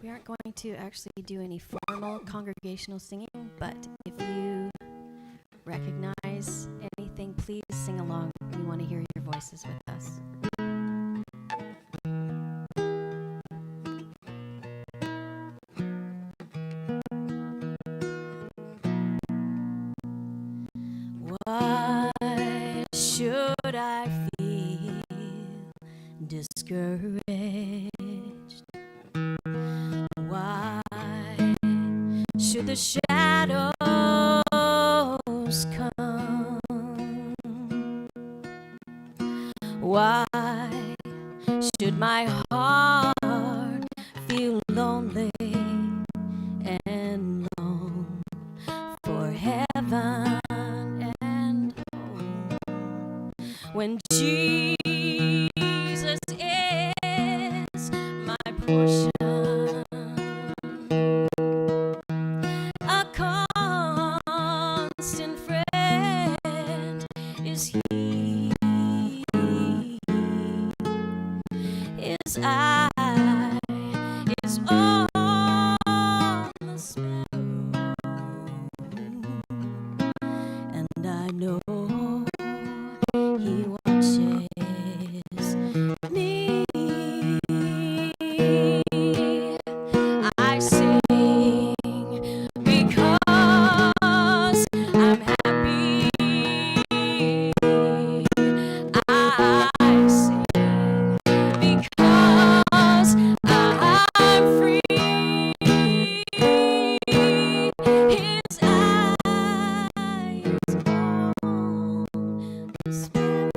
We aren't going to actually do any formal congregational singing, but if you recognize anything, please sing along. We want to hear your voices with us. Why should I feel discouraged? Why should the shadows come? Why should my heart feel lonely and long for heaven and home when Jesus is my portion? A constant friend is He. His eye is on the sparrow, and I know He watches me. I sing because I'm happy. I sing because I'm free. His eyes on the sparrow,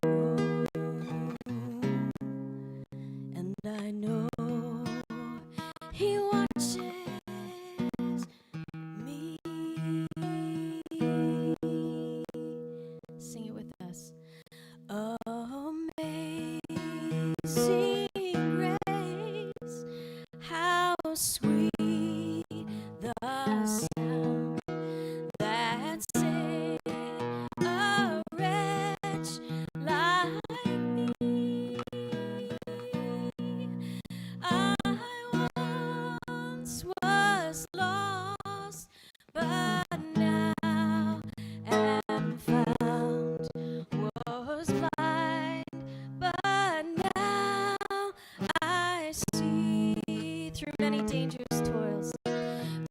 and I know He watches me. Sing it with us. Amazing grace, how sweet the sound that saved a wretch like me. I once was lost, but now am found. Was blind, but now I see. Through many dangerous toils,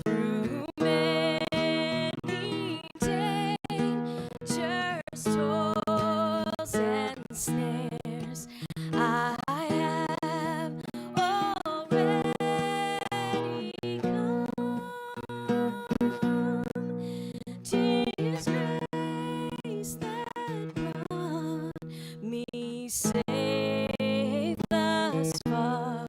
through many dangers, toils and snares, I have already come. 'Tis grace that brought me safe thus far,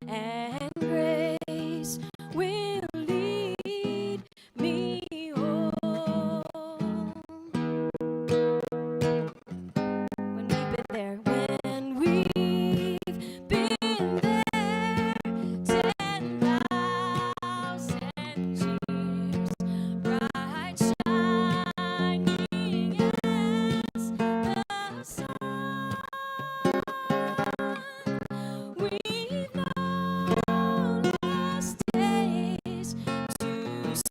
and grace will lead me home. When we've been there, 10,000 years, bright shining as the sun, we've known lost days to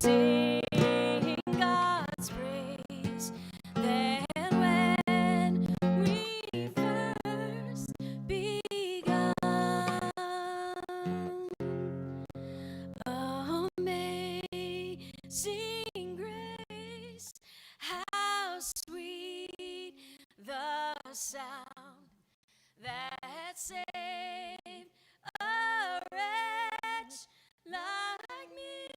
sing God's praise. Then when we first begun, amazing grace, how sweet the sound that saved a wretch like me.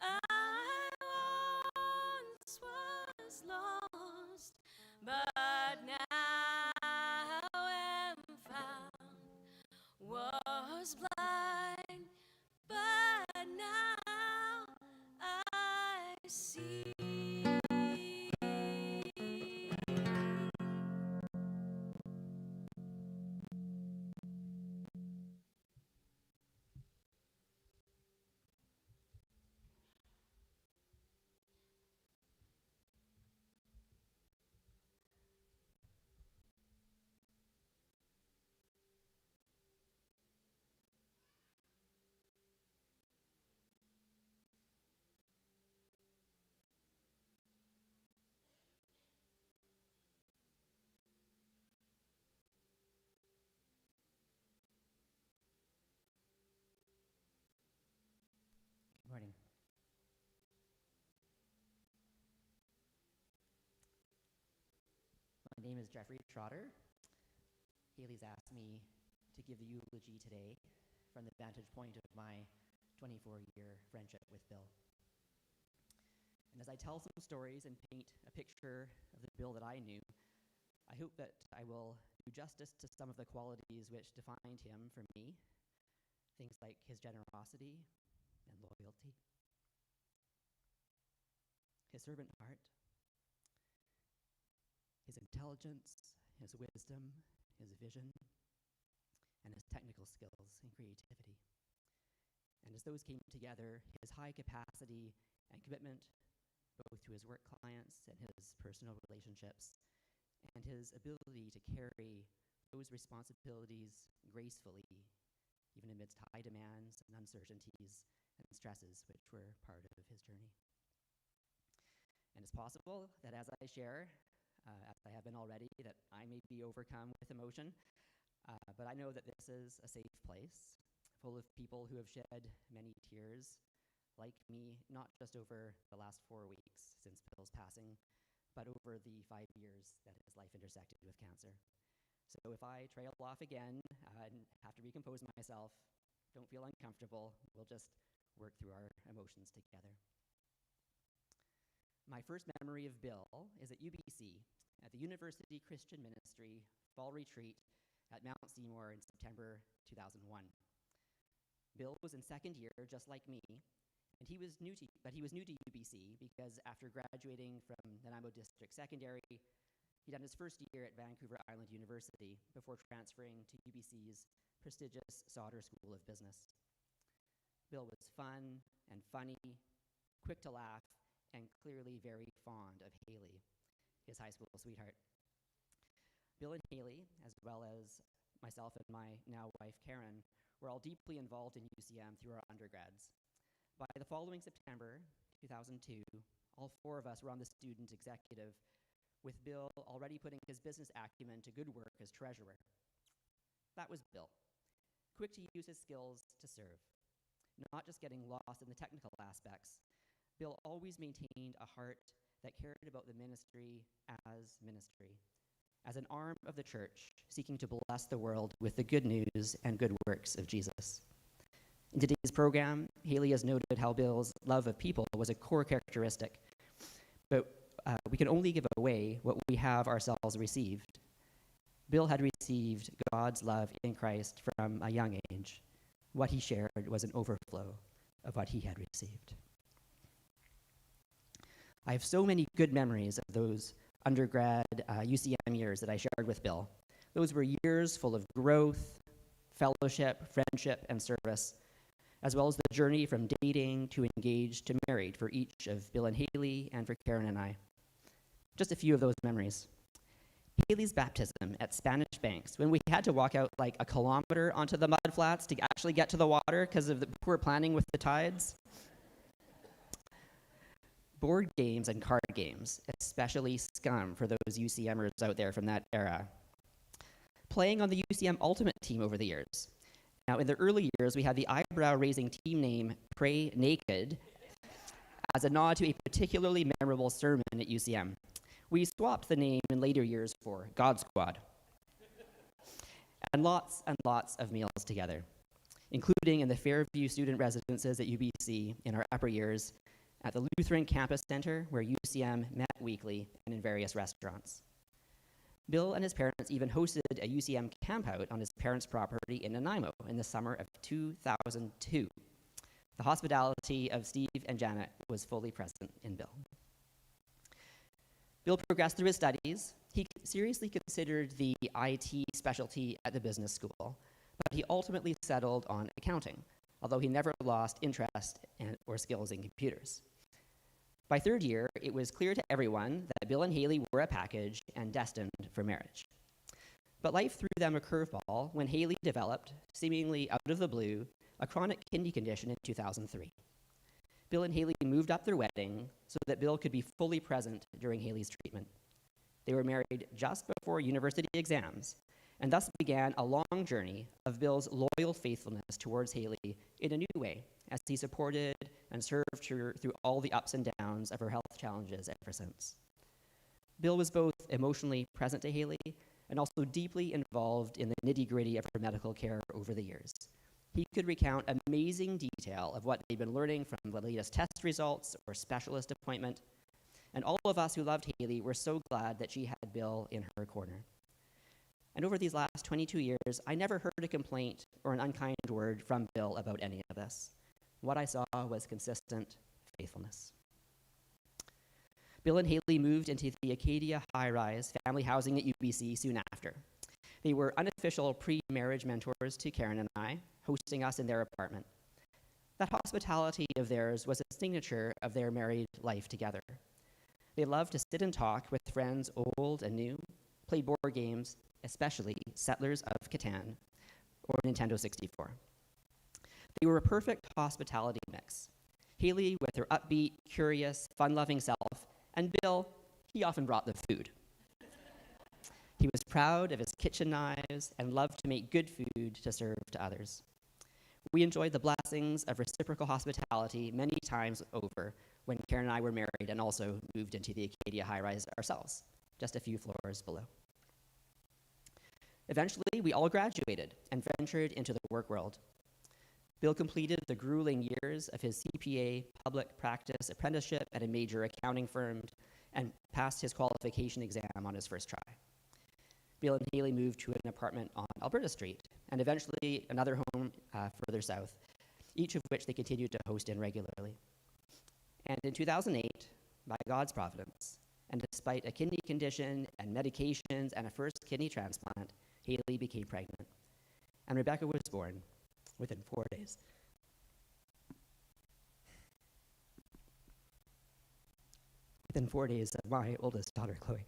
I once was lost, but now am found. Was blind, but now I see. name is Jeffrey Trotter. Haley's asked me to give the eulogy today from the vantage point of my 24-year friendship with Bill. And as I tell some stories and paint a picture of the Bill that I knew, I hope that I will do justice to some of the qualities which defined him for me, things like his generosity and loyalty, his servant heart, his intelligence, his wisdom, his vision, and his technical skills and creativity. And as those came together, his high capacity and commitment, both to his work clients and his personal relationships, and his ability to carry those responsibilities gracefully, even amidst high demands and uncertainties and stresses which were part of his journey. And it's possible that as I share, as I have been already, that I may be overcome with emotion, but I know that this is a safe place, full of people who have shed many tears, like me, not just over the last 4 weeks since Bill's passing, but over the 5 years that his life intersected with cancer. So if I trail off again and have to recompose myself, don't feel uncomfortable. We'll just work through our emotions together. My first memory of Bill is at UBC, at the University Christian Ministry Fall Retreat at Mount Seymour in September 2001. Bill was in second year, just like me, and he was new to UBC because after graduating from Nanaimo District Secondary, he'd done his first year at Vancouver Island University before transferring to UBC's prestigious Sauder School of Business. Bill was fun and funny, quick to laugh, and clearly very fond of Haley, his high school sweetheart. Bill and Haley, as well as myself and my now wife Karen, were all deeply involved in UCM through our undergrads. By the following September 2002, all four of us were on the student executive, with Bill already putting his business acumen to good work as treasurer. That was Bill, quick to use his skills to serve, not just getting lost in the technical aspects. Bill always maintained a heart that cared about the ministry, as an arm of the church, seeking to bless the world with the good news and good works of Jesus. In today's program, Haley has noted how Bill's love of people was a core characteristic, but we can only give away what we have ourselves received. Bill had received God's love in Christ from a young age. What he shared was an overflow of what he had received. I have so many good memories of those undergrad UCM years that I shared with Bill. Those were years full of growth, fellowship, friendship, and service, as well as the journey from dating to engaged to married for each of Bill and Haley and for Karen and I. Just a few of those memories. Haley's baptism at Spanish Banks, when we had to walk out like a kilometer onto the mud flats to actually get to the water because of the poor planning with the tides. Board games and card games, especially Scum for those UCMers out there from that era. Playing on the UCM Ultimate team over the years. Now, in the early years, we had the eyebrow-raising team name Pray Naked as a nod to a particularly memorable sermon at UCM. We swapped the name in later years for God Squad. And lots of meals together, including in the Fairview student residences at UBC in our upper years, at the Lutheran Campus Center, where UCM met weekly, and in various restaurants. Bill and his parents even hosted a UCM campout on his parents' property in Nanaimo in the summer of 2002. The hospitality of Steve and Janet was fully present in Bill. Bill progressed through his studies. He seriously considered the IT specialty at the business school, but he ultimately settled on accounting, although he never lost interest or skills in computers. By third year, it was clear to everyone that Bill and Haley were a package and destined for marriage. But life threw them a curveball when Haley developed, seemingly out of the blue, a chronic kidney condition in 2003. Bill and Haley moved up their wedding so that Bill could be fully present during Haley's treatment. They were married just before university exams, and thus began a long journey of Bill's loyal faithfulness towards Haley in a new way, as he supported and served her through all the ups and downs of her health challenges ever since. Bill was both emotionally present to Haley and also deeply involved in the nitty-gritty of her medical care over the years. He could recount amazing detail of what they'd been learning from the latest test results or specialist appointment, and all of us who loved Haley were so glad that she had Bill in her corner. And over these last 22 years, I never heard a complaint or an unkind word from Bill about any of this. What I saw was consistent faithfulness. Bill and Haley moved into the Acadia high-rise family housing at UBC soon after. They were unofficial pre-marriage mentors to Karen and I, hosting us in their apartment. That hospitality of theirs was a signature of their married life together. They loved to sit and talk with friends old and new, play board games, especially Settlers of Catan or Nintendo 64. They were a perfect hospitality mix. Haley with her upbeat, curious, fun-loving self, and Bill, he often brought the food. He was proud of his kitchen knives and loved to make good food to serve to others. We enjoyed the blessings of reciprocal hospitality many times over when Karen and I were married and also moved into the Acadia high-rise ourselves, just a few floors below. Eventually, we all graduated and ventured into the work world. Bill completed the grueling years of his CPA public practice apprenticeship at a major accounting firm and passed his qualification exam on his first try. Bill and Haley moved to an apartment on Alberta Street and eventually another home further south, each of which they continued to host in regularly. And in 2008, by God's providence, and despite a kidney condition and medications and a first kidney transplant, Haley became pregnant. And Rebecca was born within 4 days. Within 4 days of my oldest daughter, Chloe.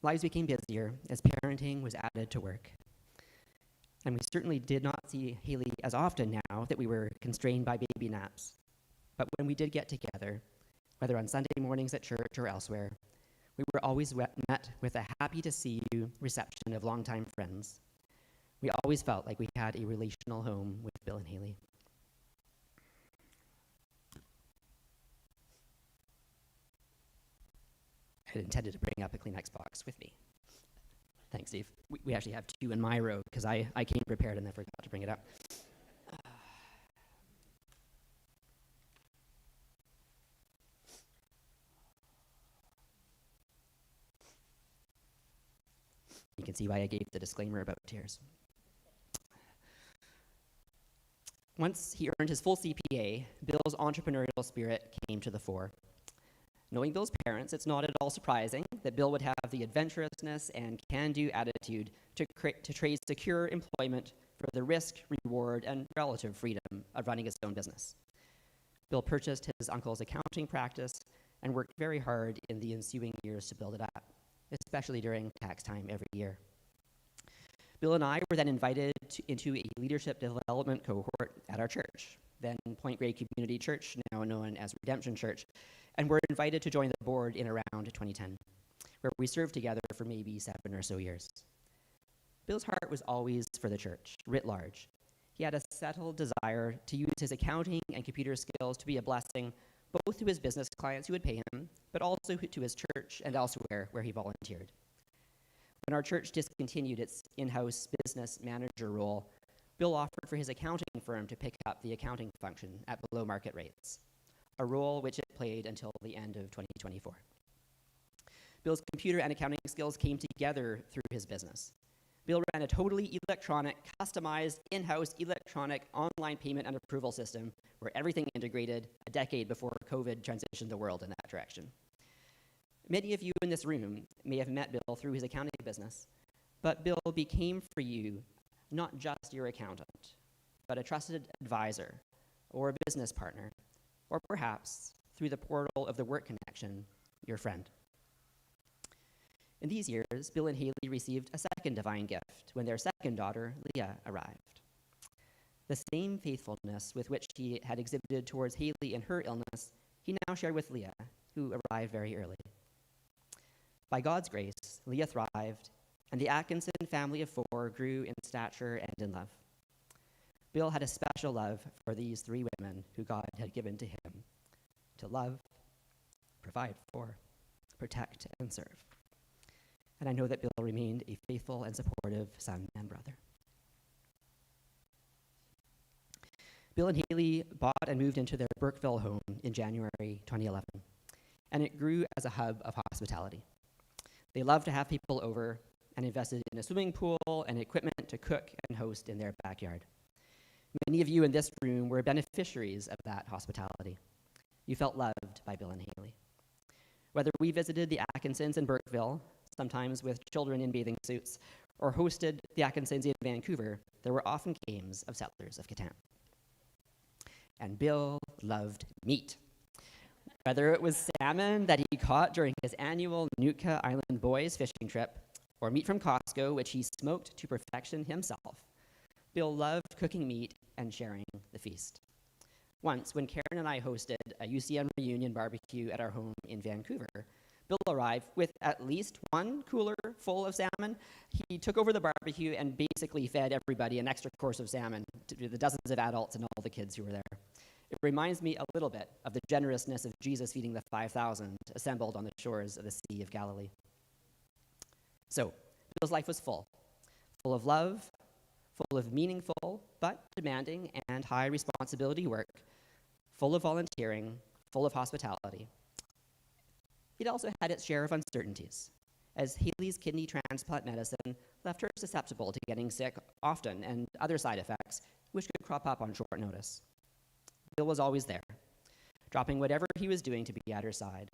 Lives became busier as parenting was added to work. And we certainly did not see Haley as often now that we were constrained by baby naps. But when we did get together, whether on Sunday mornings at church or elsewhere, we were always met with a happy to see you reception of longtime friends. We always felt like we had a relational home with Bill and Haley. I had intended to bring up a Kleenex box with me. Thanks, Steve. We actually have two in my row because I came prepared and then forgot to bring it up. You can see why I gave the disclaimer about tears. Once he earned his full CPA, Bill's entrepreneurial spirit came to the fore. Knowing Bill's parents, it's not at all surprising that Bill would have the adventurousness and can-do attitude to trade secure employment for the risk, reward, and relative freedom of running his own business. Bill purchased his uncle's accounting practice and worked very hard in the ensuing years to build it up, especially during tax time every year. Bill and I were then invited into a leadership development cohort at our church, then Point Grey Community Church, now known as Redemption Church, and were invited to join the board in around 2010, where we served together for maybe 7 or so years. Bill's heart was always for the church, writ large. He had a settled desire to use his accounting and computer skills to be a blessing both to his business clients who would pay him, but also to his church and elsewhere where he volunteered. When our church discontinued its in-house business manager role, Bill offered for his accounting firm to pick up the accounting function at below market rates, a role which it played until the end of 2024. Bill's computer and accounting skills came together through his business. Bill ran a totally electronic, customized, in-house electronic online payment and approval system where everything integrated a decade before COVID transitioned the world in that direction. Many of you in this room may have met Bill through his accounting business, but Bill became for you not just your accountant, but a trusted advisor or a business partner, or perhaps, through the portal of the work connection, your friend. In these years, Bill and Haley received a second divine gift when their second daughter, Leah, arrived. The same faithfulness with which he had exhibited towards Haley in her illness, he now shared with Leah, who arrived very early. By God's grace, Leah thrived, and the Atkinson family of 4 grew in stature and in love. Bill had a special love for these three women who God had given to him to love, provide for, protect, and serve. And I know that Bill remained a faithful and supportive son and brother. Bill and Haley bought and moved into their Burkeville home in January 2011, and it grew as a hub of hospitality. They loved to have people over and invested in a swimming pool and equipment to cook and host in their backyard. Many of you in this room were beneficiaries of that hospitality. You felt loved by Bill and Haley. Whether we visited the Atkinsons in Burkeville, sometimes with children in bathing suits, or hosted the Atkinsons in Vancouver, there were often games of Settlers of Catan. And Bill loved meat. Whether it was salmon that he caught during his annual Nootka Island Boys fishing trip, or meat from Costco, which he smoked to perfection himself, Bill loved cooking meat and sharing the feast. Once, when Karen and I hosted a UCM reunion barbecue at our home in Vancouver, Bill arrived with at least one cooler full of salmon. He took over the barbecue and basically fed everybody an extra course of salmon to the dozens of adults and all the kids who were there. It reminds me a little bit of the generousness of Jesus feeding the 5,000 assembled on the shores of the Sea of Galilee. So, Bill's life was full of love, full of meaningful but demanding and high responsibility work, full of volunteering, full of hospitality. It also had its share of uncertainties, as Haley's kidney transplant medicine left her susceptible to getting sick often and other side effects, which could crop up on short notice. Bill was always there, dropping whatever he was doing to be at her side,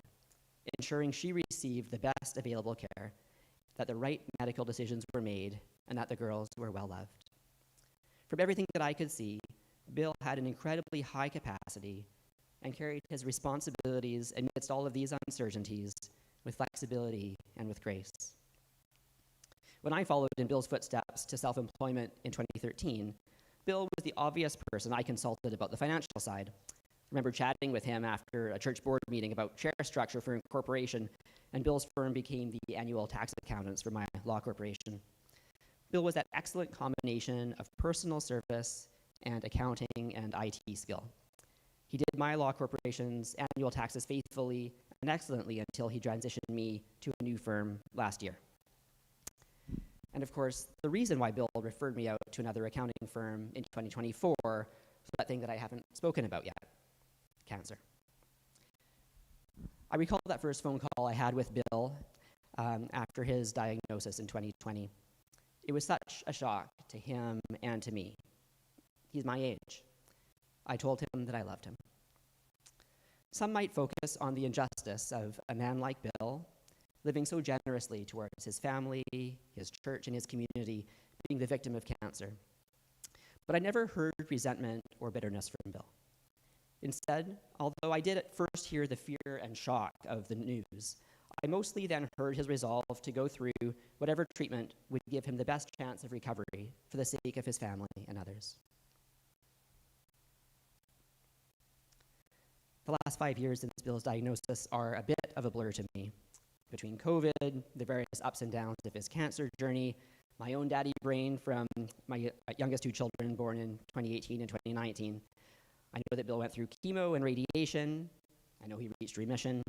ensuring she received the best available care, that the right medical decisions were made, and that the girls were well loved. From everything that I could see, Bill had an incredibly high capacity and carried his responsibilities amidst all of these uncertainties with flexibility and with grace. When I followed in Bill's footsteps to self-employment in 2013, Bill was the obvious person I consulted about the financial side. I remember chatting with him after a church board meeting about share structure for incorporation, and Bill's firm became the annual tax accountants for my law corporation. Bill was that excellent combination of personal service and accounting and IT skill. He did my law corporation's annual taxes faithfully and excellently until he transitioned me to a new firm last year. And of course, the reason why Bill referred me out to another accounting firm in 2024 was that thing that I haven't spoken about yet, cancer. I recall that first phone call I had with Bill after his diagnosis in 2020. It was such a shock to him and to me. He's my age. I told him that I loved him. Some might focus on the injustice of a man like Bill living so generously towards his family, his church, and his community being the victim of cancer. But I never heard resentment or bitterness from Bill. Instead, although I did at first hear the fear and shock of the news, I mostly then heard his resolve to go through whatever treatment would give him the best chance of recovery for the sake of his family and others. The last 5 years since Bill's diagnosis are a bit of a blur to me. Between COVID, the various ups and downs of his cancer journey, my own daddy brain from my youngest two children born in 2018 and 2019, I know that Bill went through chemo and radiation. I know he reached remission,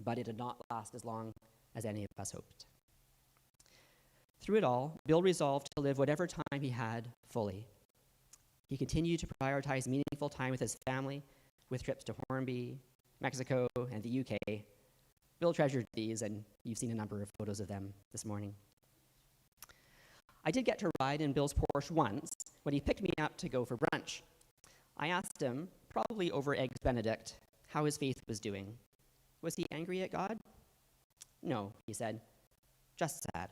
but it did not last as long as any of us hoped. Through it all, Bill resolved to live whatever time he had fully. He continued to prioritize meaningful time with his family, with trips to Hornby, Mexico, and the UK. Bill treasured these, and you've seen a number of photos of them this morning. I did get to ride in Bill's Porsche once when he picked me up to go for brunch. I asked him, probably over Eggs Benedict, how his faith was doing. Was he angry at God? No, he said, just sad.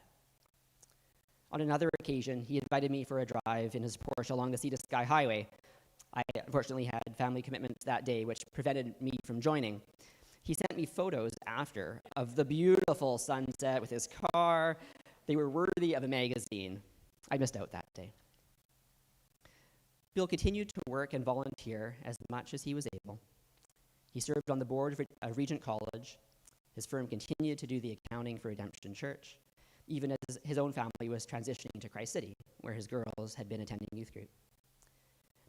On another occasion, he invited me for a drive in his Porsche along the Sea to Sky Highway. I unfortunately had family commitments that day, which prevented me from joining. He sent me photos after of the beautiful sunset with his car. They were worthy of a magazine. I missed out that day. Bill continued to work and volunteer as much as he was able. He served on the board of Regent College. His firm continued to do the accounting for Redemption Church, even as his own family was transitioning to Christ City, where his girls had been attending youth group.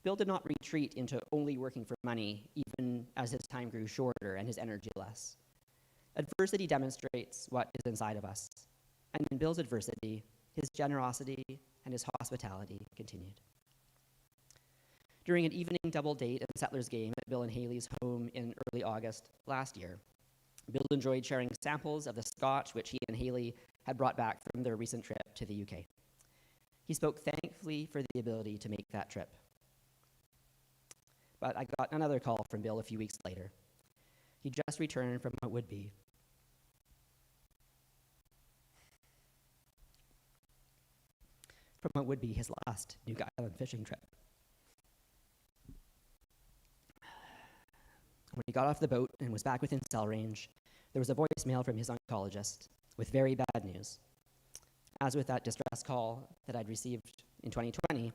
Bill did not retreat into only working for money, even as his time grew shorter and his energy less. Adversity demonstrates what is inside of us. And in Bill's adversity, his generosity and his hospitality continued. During an evening double date and Settlers game at Bill and Haley's home in early August last year, Bill enjoyed sharing samples of the scotch which he and Haley had brought back from their recent trip to the UK. He spoke thankfully for the ability to make that trip. But I got another call from Bill a few weeks later. He just returned from what would be his last Nuuk Island fishing trip. When he got off the boat and was back within cell range, there was a voicemail from his oncologist with very bad news. As with that distress call that I'd received in 2020,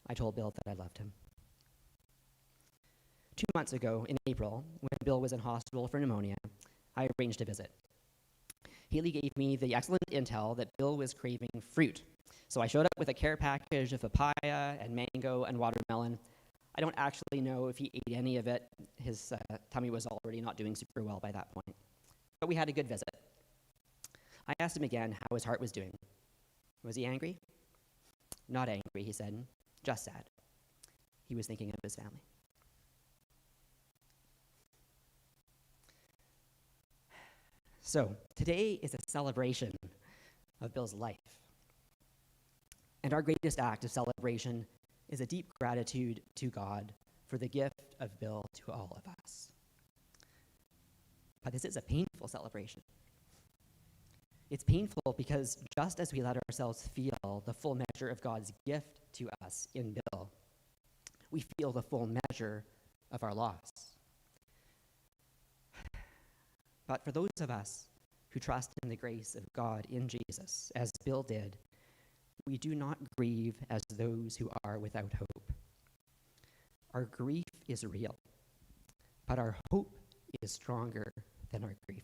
I told Bill that I loved him. 2 months ago, in April, when Bill was in hospital for pneumonia, I arranged a visit. Haley gave me the excellent intel that Bill was craving fruit. So I showed up with a care package of papaya and mango and watermelon. I don't actually know if he ate any of it. His tummy was already not doing super well by that point. But we had a good visit. I asked him again how his heart was doing. Was he angry? Not angry, he said, just sad. He was thinking of his family. So today is a celebration of Bill's life. And our greatest act of celebration is a deep gratitude to God for the gift of Bill to all of us. But this is a painful celebration. It's painful because just as we let ourselves feel the full measure of God's gift to us in Bill, we feel the full measure of our loss. But for those of us who trust in the grace of God in Jesus, as Bill did, we do not grieve as those who are without hope. Our grief is real, but our hope is stronger than our grief.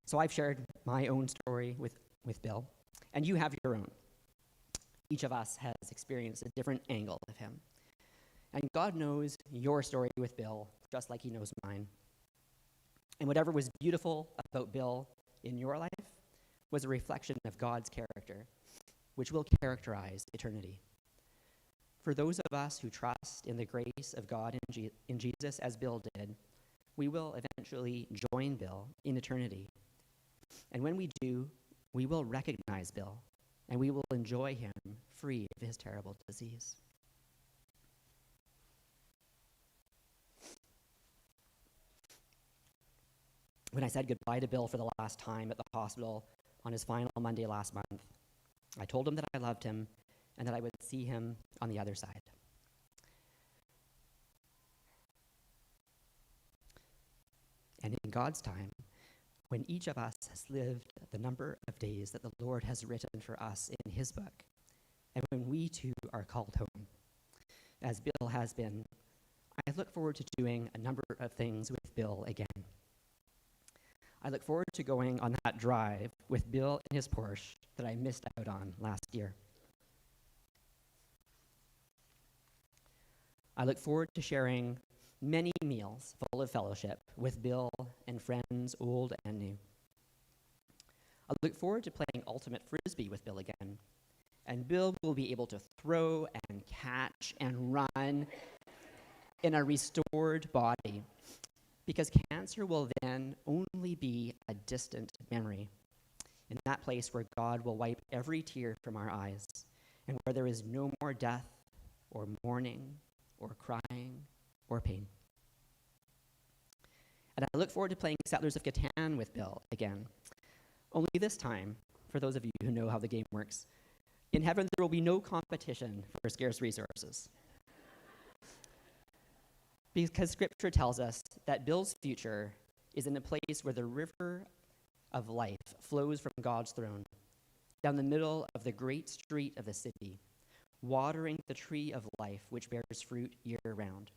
So I've shared my own story with Bill, and you have your own. Each of us has experienced a different angle of him. And God knows your story with Bill, just like he knows mine. And whatever was beautiful about Bill in your life was a reflection of God's character, which will characterize eternity. For those of us who trust in the grace of God in Jesus, as Bill did, we will eventually join Bill in eternity. And when we do, we will recognize Bill, and we will enjoy him free of his terrible disease. When I said goodbye to Bill for the last time at the hospital on his final Monday last month, I told him that I loved him and that I would see him on the other side. And in God's time, when each of us has lived the number of days that the Lord has written for us in his book, and when we too are called home, as Bill has been, I look forward to doing a number of things with Bill again. I look forward to going on that drive with Bill in his Porsche that I missed out on last year. I look forward to sharing many meals full of fellowship with Bill and friends old and new. I look forward to playing ultimate frisbee with Bill again, and Bill will be able to throw and catch and run in a restored body, because cancer will then only be a distant memory, in that place where God will wipe every tear from our eyes, and where there is no more death or mourning or crying or pain. And I look forward to playing Settlers of Catan with Bill again. Only this time, for those of you who know how the game works, in heaven there will be no competition for scarce resources. Because Scripture tells us that Bill's future is in a place where the river of life flows from God's throne, down the middle of the great street of the city, watering the tree of life which bears fruit year-round.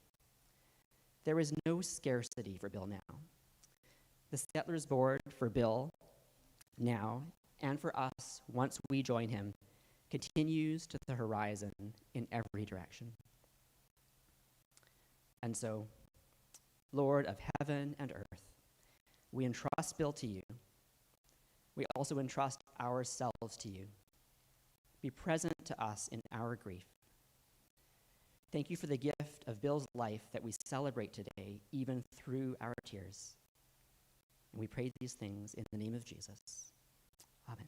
There is no scarcity for Bill now. The Settlers Board for Bill now and for us, once we join him, continues to the horizon in every direction. And so, Lord of heaven and earth, we entrust Bill to you. We also entrust ourselves to you. Be present to us in our grief. Thank you for the gift of Bill's life that we celebrate today, even through our tears. And we pray these things in the name of Jesus. Amen.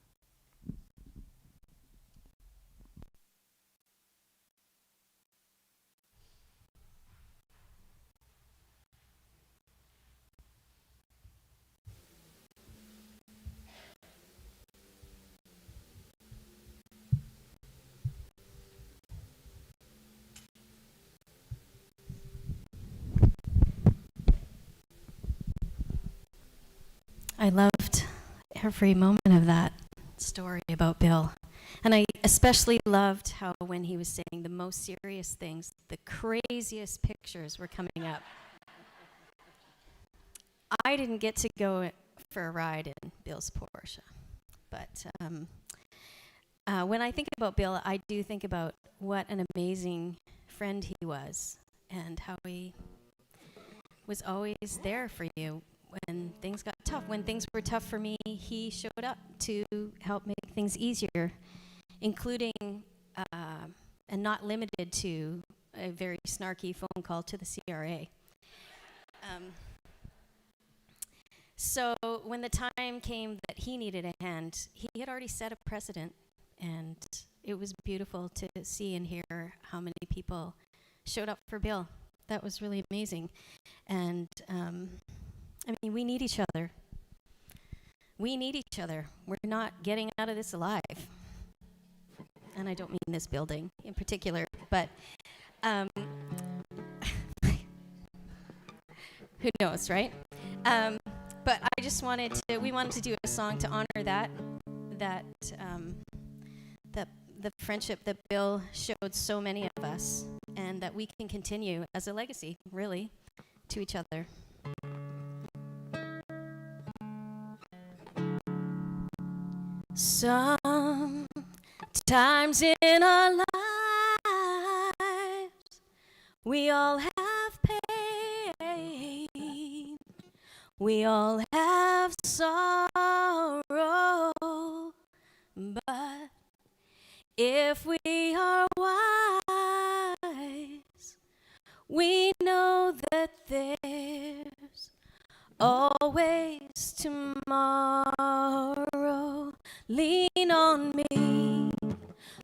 I loved every moment of that story about Bill. And I especially loved how when he was saying the most serious things, the craziest pictures were coming up. I didn't get to go for a ride in Bill's Porsche. But when I think about Bill, I do think about what an amazing friend he was and how he was always there for you when things got tough. When things were tough for me, he showed up to help make things easier, including and not limited to a very snarky phone call to the CRA. So when the time came that he needed a hand, he had already set a precedent, and it was beautiful to see and hear how many people showed up for Bill. That was really amazing. And I mean, we need each other. We need each other. We're not getting out of this alive. And I don't mean this building in particular, but who knows, right? But I just we wanted to do a song to honor that the friendship that Bill showed so many of us, and that we can continue as a legacy, really, to each other. Sometimes in our lives, we all have pain, we all have sorrow, but if we are wise, we know that there's always tomorrow. Lean on me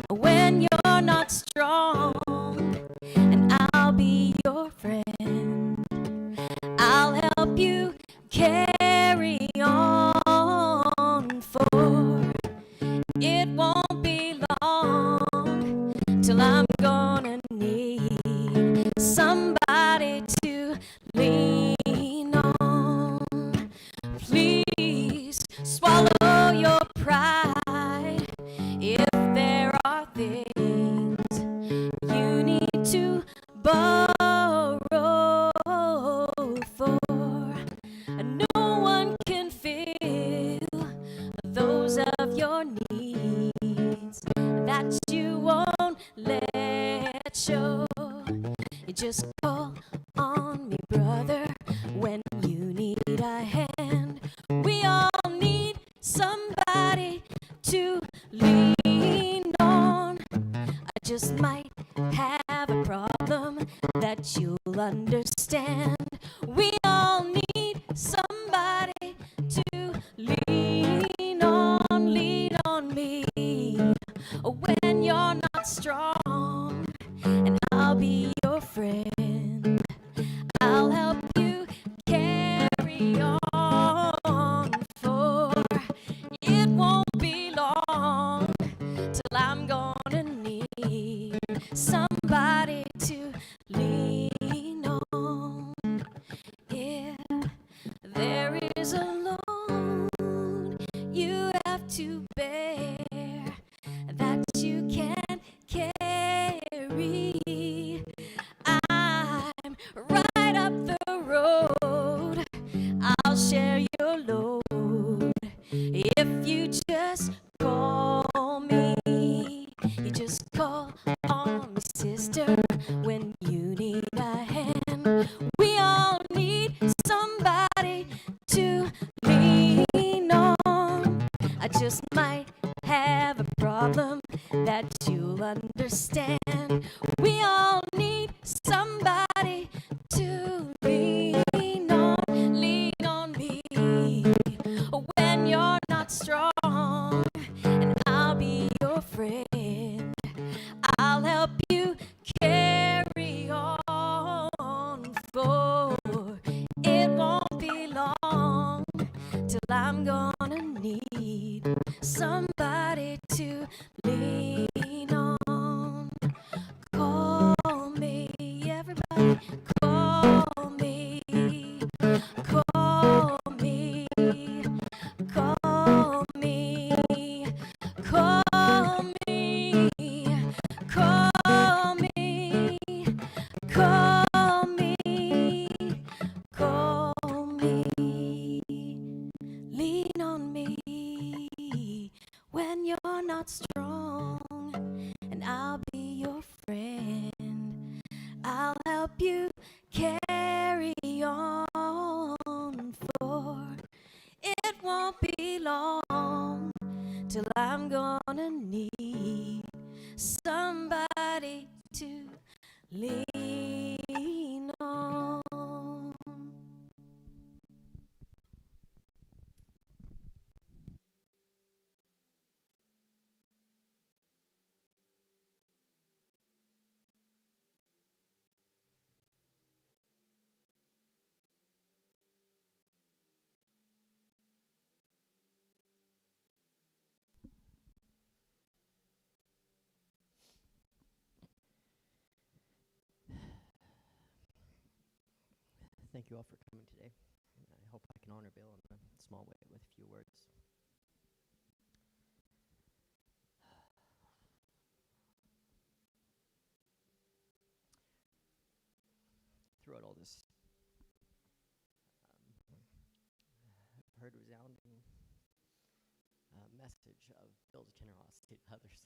when you're not strong, and I'll be your friend. I'll help you carry on, for it won't be long till I'm gonna need somebody to lean on. Please swallow your pride if there are things you need to borrow, for no one can fill those of your needs that you won't let show. You just call on me, brother, when you need a hand. We all need somebody to lean on. I just might have a problem that you'll understand. We all need somebody to lean on me when you're not strong, and I'll be your friend. I'll help you carry on, for it won't be long till I'm gonna need somebody to lean on. If there is a load you have to bear that you can't carry, I'm right up the road. I'll share your load if you just just call me. You just call on me, sister, when you need a hand. We all need somebody to lean on. I just might have a problem that you'll understand. We all need somebody to lean on. Lean on me when you're not strong, and I'll be your friend. I'll help you carry on, for it won't be long till I'm gonna need somebody to lean on. Call me, everybody, call me, call me, call me, call me, call me, call me, call me. Lean on me when you're not strong, and I'll be your friend. I'll help you carry on, for it won't be long till I'm gonna need somebody to lean on. Thank you all for coming today. I hope I can honor Bill in a small way with a few words. Throughout all this, I've heard a resounding message of Bill's generosity to others.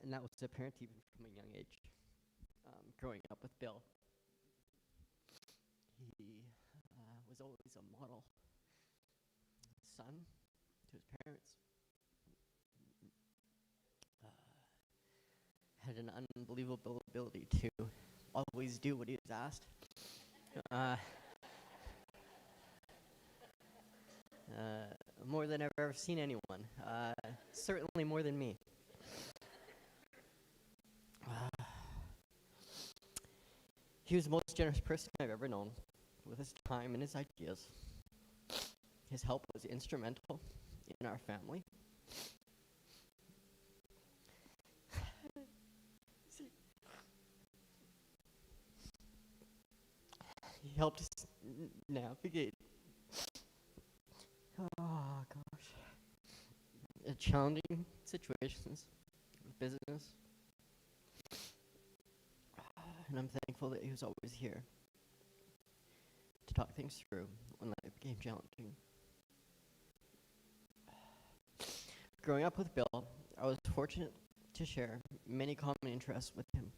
And that was apparent even from a young age. Growing up with Bill, he was always a model son to his parents. Had an unbelievable ability to always do what he was asked. More than I've ever seen anyone. Certainly more than me. He was the most generous person I've ever known, with his time and his ideas. His help was instrumental in our family. He helped us navigate challenging situations with business. And I'm thankful that he was always here to talk things through when life became challenging. Growing up with Bill, I was fortunate to share many common interests with him.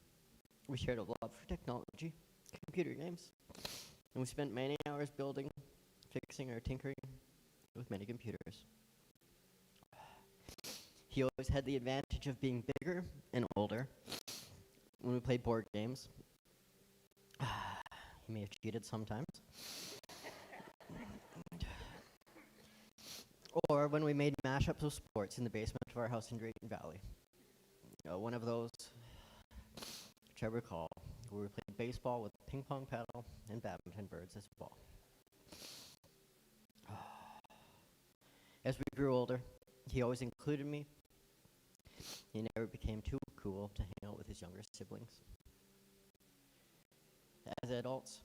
We shared a love for technology, computer games, and we spent many hours building, fixing, or tinkering with many computers. He always had the advantage of being bigger and older when we played board games. He may have cheated sometimes. Or when we made mashups of sports in the basement of our house in Drayton Valley. One of those, which I recall, where we played baseball with a ping pong paddle and badminton birds as a ball. As we grew older, he always included me. He never became too cool to hang out with his younger siblings. As adults,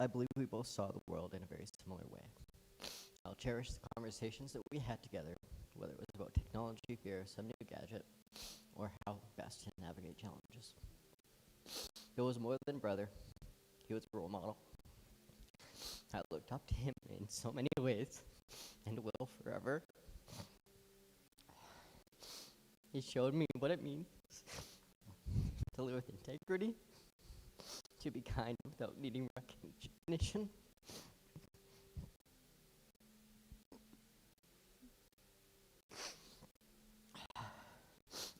I believe we both saw the world in a very similar way. I'll cherish the conversations that we had together, whether it was about technology, fear, some new gadget, or how best to navigate challenges. Bill was more than a brother. He was a role model. I looked up to him in so many ways, and will forever. He showed me what it means to live with integrity, to be kind without needing recognition,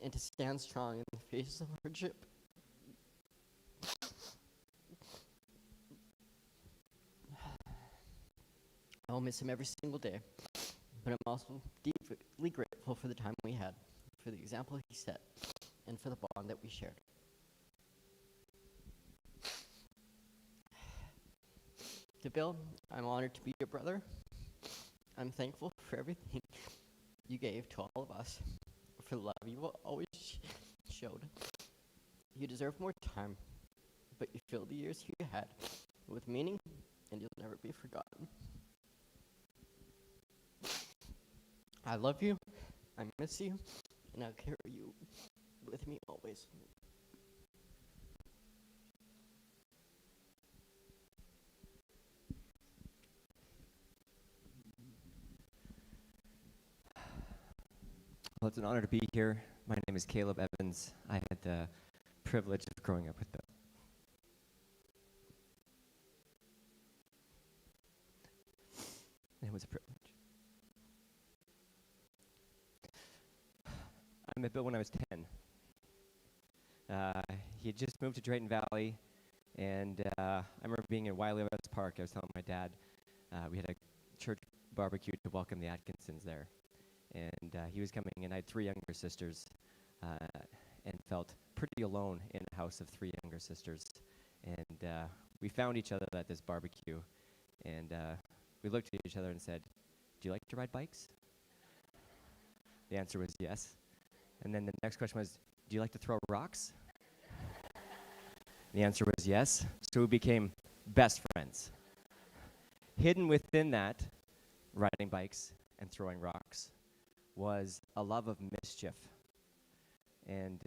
and to stand strong in the face of hardship. I'll miss him every single day, but I'm also deeply grateful for the time we had, for the example he set, and for the bond that we shared. To Bill, I'm honored to be your brother. I'm thankful for everything you gave to all of us, for the love you always showed. You deserve more time, but you filled the years you had with meaning, and you'll never be forgotten. I love you, I miss you, and I'll carry you with me always. Well, it's an honor to be here. My name is Caleb Evans. I had the privilege of growing up with Bill. It was a privilege. I met Bill when I was 10. He had just moved to Drayton Valley, and I remember being in Wiley West Park. I was telling my dad we had a church barbecue to welcome the Atkinsons there. And he was coming, and I had 3 younger sisters, and felt pretty alone in a house of 3 younger sisters. And we found each other at this barbecue, and we looked at each other and said, "Do you like to ride bikes?" The answer was yes. And then the next question was, "Do you like to throw rocks?" The answer was yes. So we became best friends. Hidden within that, riding bikes and throwing rocks, was a love of mischief. And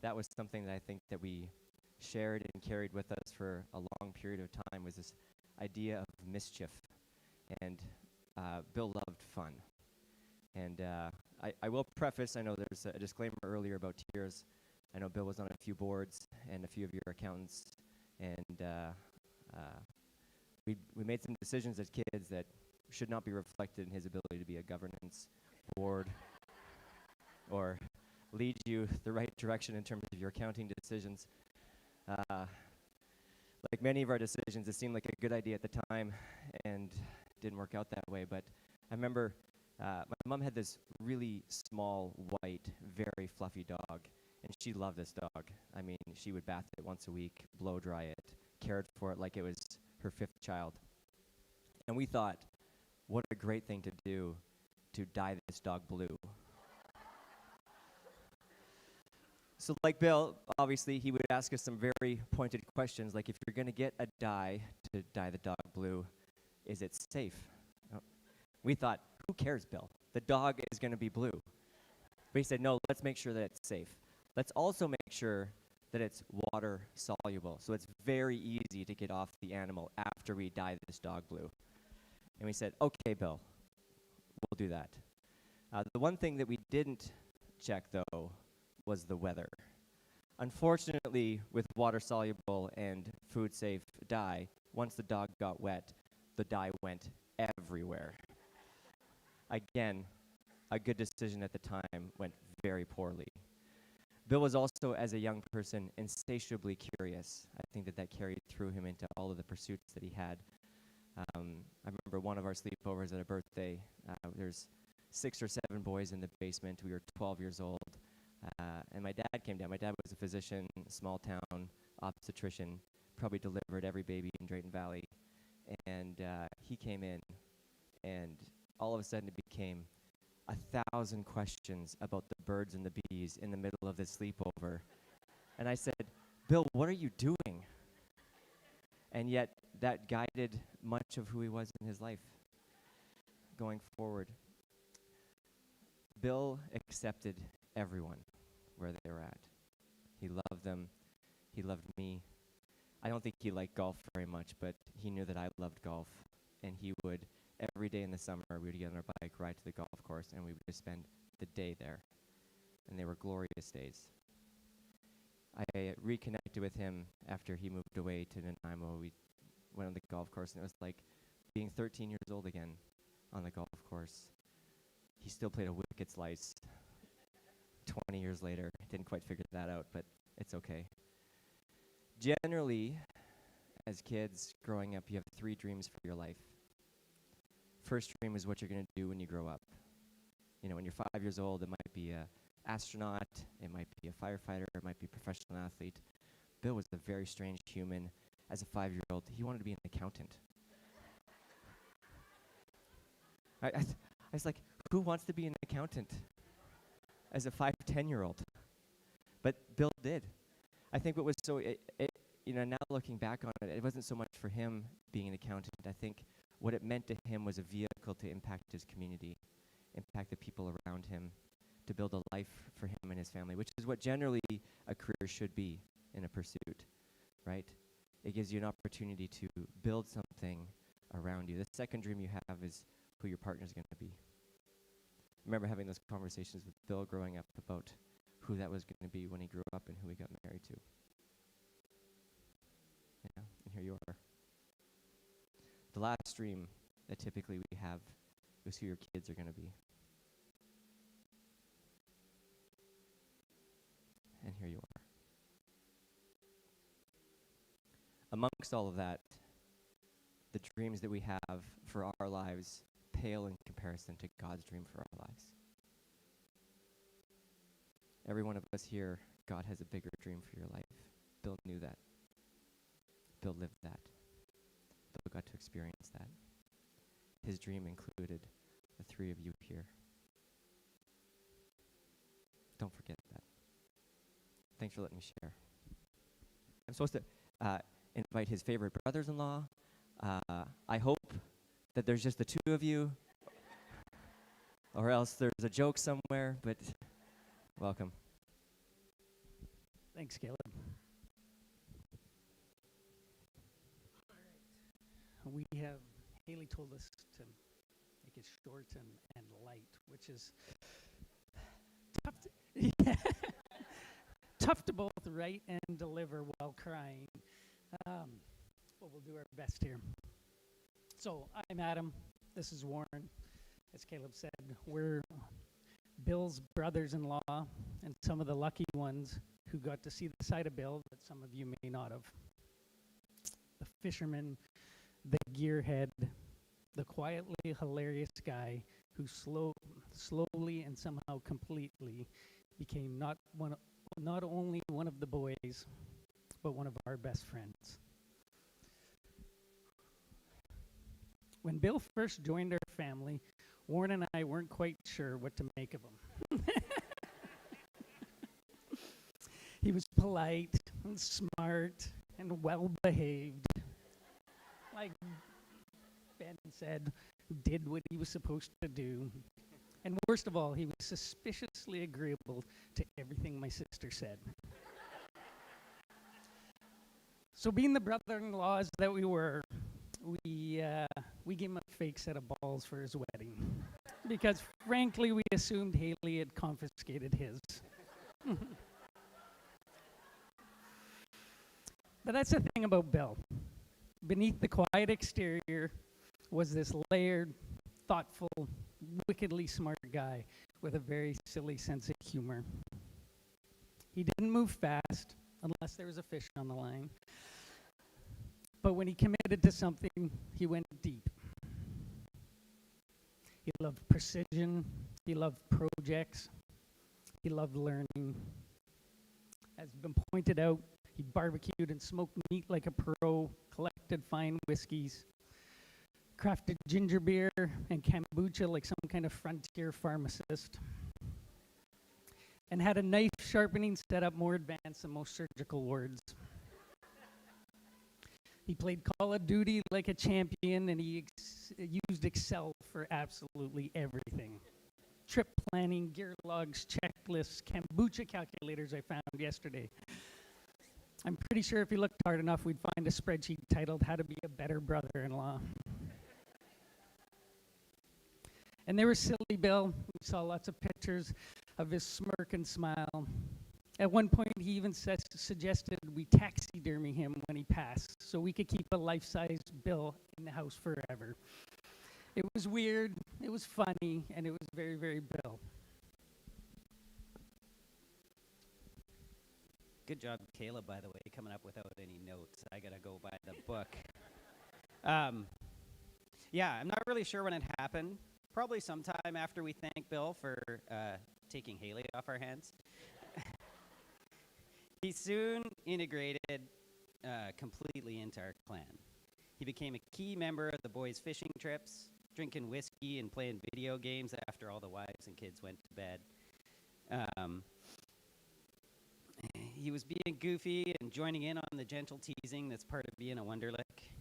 that was something that I think that we shared and carried with us for a long period of time, was this idea of mischief. And Bill loved fun. And I will preface, I know there's a disclaimer earlier about tears. I know Bill was on a few boards and a few of your accountants, and we made some decisions as kids that should not be reflected in his ability to be a governance board or lead you the right direction in terms of your accounting decisions. Like many of our decisions, it seemed like a good idea at the time and didn't work out that way. But I remember my mom had this really small, white, very fluffy dog, and she loved this dog. I mean, she would bath it once a week, blow dry it, cared for it like it was her 5th child. And we thought, what a great thing to do to dye this dog blue. So like Bill, obviously, he would ask us some very pointed questions, like if you're going to get a dye to dye the dog blue, is it safe? We thought, who cares, Bill? The dog is going to be blue. But he said, no, let's make sure that it's safe. Let's also make sure that it's water soluble, so it's very easy to get off the animal after we dye this dog blue. And we said, okay, Bill, we'll do that. The one thing that we didn't check, though, was the weather. Unfortunately, with water-soluble and food-safe dye, once the dog got wet, the dye went everywhere. Again, a good decision at the time went very poorly. Bill was also, as a young person, insatiably curious. I think that carried through him into all of the pursuits that he had. I remember one of our sleepovers at a birthday. There's 6 or 7 boys in the basement. We were 12 years old. And my dad came down. My dad was a physician, small town, obstetrician, probably delivered every baby in Drayton Valley. And he came in, and all of a sudden it became 1,000 questions about the birds and the bees in the middle of this sleepover. And I said, Bill, what are you doing? And yet, that guided much of who he was in his life going forward. Bill accepted everyone where they were at. He loved them. He loved me. I don't think he liked golf very much, but he knew that I loved golf. And he would, every day in the summer, we would get on our bike, ride to the golf course, and we would just spend the day there. And they were glorious days. I reconnected with him after he moved away to Nanaimo. We went on the golf course, and it was like being 13 years old again on the golf course. He still played a wicked slice 20 years later. Didn't quite figure that out, but it's okay. Generally, as kids growing up, you have 3 dreams for your life. First dream is what you're going to do when you grow up. You know, when you're 5 years old, it might be an astronaut, it might be a firefighter, it might be a professional athlete. Bill was a very strange human. As a 5-year-old, he wanted to be an accountant. I was like, who wants to be an accountant as a 5, 10-year-old? But Bill did. I think what was so, now looking back on it, it wasn't so much for him being an accountant. I think what it meant to him was a vehicle to impact his community, impact the people around him, to build a life for him and his family, which is what generally a career should be in a pursuit, right? It gives you an opportunity to build something around you. The second dream you have is who your partner's going to be. I remember having those conversations with Bill growing up about who that was going to be when he grew up and who he got married to. Yeah, and here you are. The last dream that typically we have is who your kids are going to be. And here you are. Amongst all of that, the dreams that we have for our lives pale in comparison to God's dream for our lives. Every one of us here, God has a bigger dream for your life. Bill knew that. Bill lived that. Bill got to experience that. His dream included the 3 of you here. Don't forget that. Thanks for letting me share. I'm supposed to invite his favorite brothers-in-law. I hope that there's just the 2 of you, or else there's a joke somewhere, but welcome. Thanks, Caleb. We have, Haley told us to make it short and light, which is tough to, tough to both write and deliver while crying. But we'll do our best here. So, I'm Adam. This is Warren. As Caleb said, we're Bill's brothers-in-law and some of the lucky ones who got to see the side of Bill that some of you may not have. The fisherman, the gearhead, the quietly hilarious guy who slowly and somehow completely became not only one of the boys, but one of our best friends. When Bill first joined our family, Warren and I weren't quite sure what to make of him. He was polite and smart and well-behaved. Like Ben said, did what he was supposed to do. And worst of all, he was suspiciously agreeable to everything my sister said. So being the brother-in-laws that we were, we gave him a fake set of balls for his wedding. Because frankly, we assumed Haley had confiscated his. But that's the thing about Bill. Beneath the quiet exterior was this layered, thoughtful, wickedly smart guy with a very silly sense of humor. He didn't move fast unless there was a fish on the line. But when he committed to something, he went deep. He loved precision. He loved projects. He loved learning. As has been pointed out, he barbecued and smoked meat like a pro, collected fine whiskeys, crafted ginger beer and kombucha like some kind of frontier pharmacist, and had a knife sharpening setup more advanced than most surgical wards. He played Call of Duty like a champion, and he used Excel for absolutely everything. Trip planning, gear logs, checklists, kombucha calculators I found yesterday. I'm pretty sure if you looked hard enough, we'd find a spreadsheet titled How to Be a Better Brother-in-Law. And there was Silly Bill. We saw lots of pictures of his smirk and smile. At one point, he even suggested we taxidermy him when he passed so we could keep a life-size Bill in the house forever. It was weird, it was funny, and it was very, very Bill. Good job, Caleb, by the way, coming up without any notes. I gotta go by the book. Yeah, I'm not really sure when it happened. Probably sometime after we thank Bill for taking Haley off our hands. He soon integrated completely into our clan. He became a key member of the boys' fishing trips, drinking whiskey and playing video games after all the wives and kids went to bed. He was being goofy and joining in on the gentle teasing that's part of being a Wonderlick.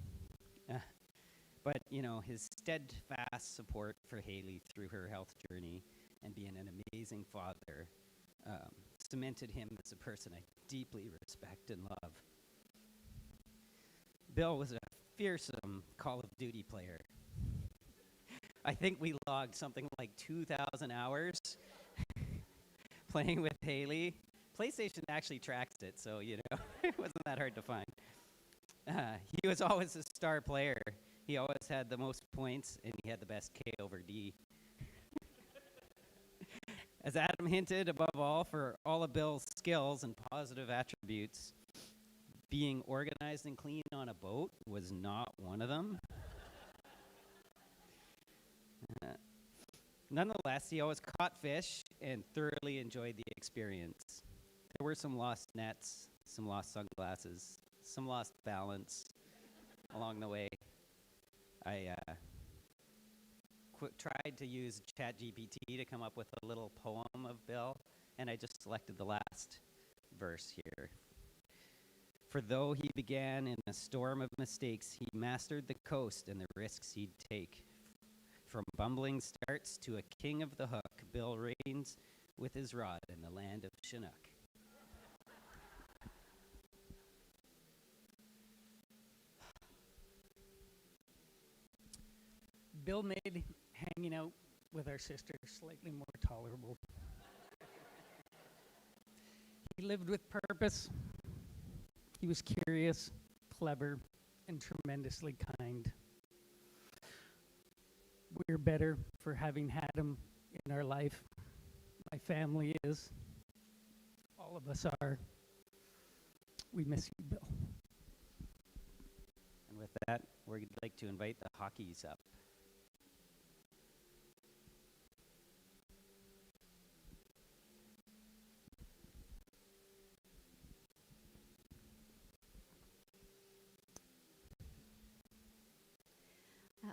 But, you know, his steadfast support for Haley through her health journey and being an amazing father cemented him as a person I deeply respect and love. Bill was a fearsome Call of Duty player. I think we logged something like 2,000 hours playing with Haley. PlayStation actually tracks it, so, you know, it wasn't that hard to find. He was always a star player. He always had the most points, and he had the best K over D. As Adam hinted, above all, for all of Bill's skills and positive attributes, being organized and clean on a boat was not one of them. Nonetheless, he always caught fish and thoroughly enjoyed the experience. There were some lost nets, some lost sunglasses, some lost balance along the way. I tried to use ChatGPT to come up with a little poem of Bill, and I just selected the last verse here. For though he began in a storm of mistakes, he mastered the coast and the risks he'd take. From bumbling starts to a king of the hook, Bill reigns with his rod in the land of Chinook. Bill made hanging out with our sister slightly more tolerable. He lived with purpose. He was curious, clever, and tremendously kind. We're better for having had him in our life. My family is. All of us are. We miss you, Bill. And with that, we'd like to invite the hockeys up.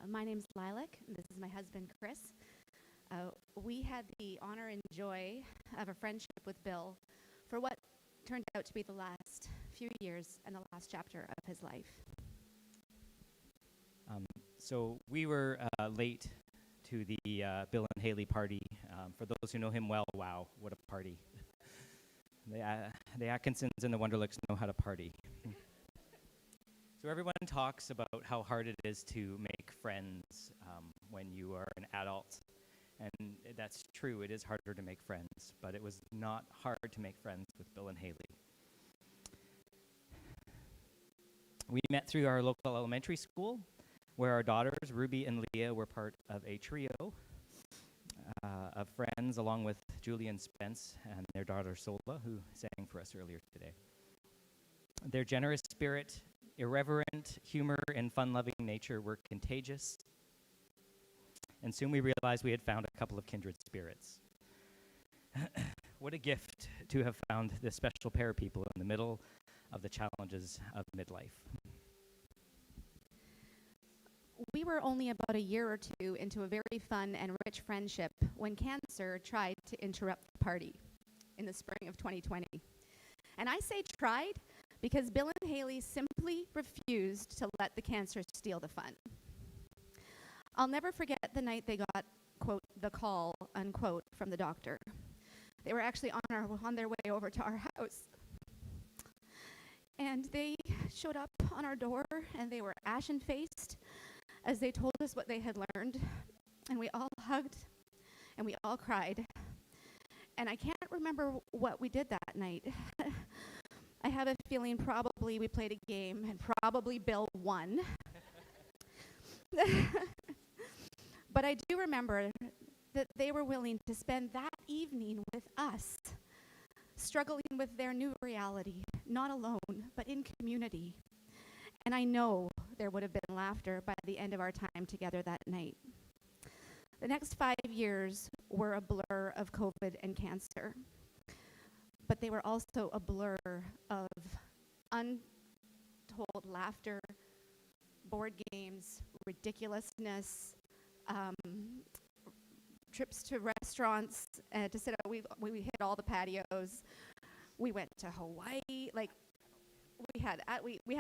My name's Lilac. This is my husband, Chris. We had the honor and joy of a friendship with Bill for what turned out to be the last few years and the last chapter of his life. So we were late to the Bill and Haley party. For those who know him well, wow, what a party. The Atkinsons and the Wonderlicks know how to party. So everyone talks about how hard it is to make friends when you are an adult. And that's true, it is harder to make friends, but it was not hard to make friends with Bill and Haley. We met through our local elementary school, where our daughters, Ruby and Leah, were part of a trio of friends, along with Julie and Spence and their daughter, Sola, who sang for us earlier today. Their generous spirit, irreverent humor, and fun-loving nature were contagious, and soon we realized we had found a couple of kindred spirits. What a gift to have found this special pair of people in the middle of the challenges of midlife. We were only about a year or two into a very fun and rich friendship when cancer tried to interrupt the party in the spring of 2020. And I say tried because Bill and Haley simply refused to let the cancer steal the fun. I'll never forget the night they got, quote, the call, unquote, from the doctor. They were actually on their way over to our house. And they showed up on our door, and they were ashen-faced as they told us what they had learned. And we all hugged, and we all cried. And I can't remember what we did that night. I have a feeling probably we played a game, and probably Bill won. But I do remember that they were willing to spend that evening with us, struggling with their new reality, not alone, but in community. And I know there would have been laughter by the end of our time together that night. The next 5 years were a blur of COVID and cancer, but they were also a blur of untold laughter, board games, ridiculousness, trips to restaurants to sit out. We hit all the patios. We went to Hawaii. Like, we had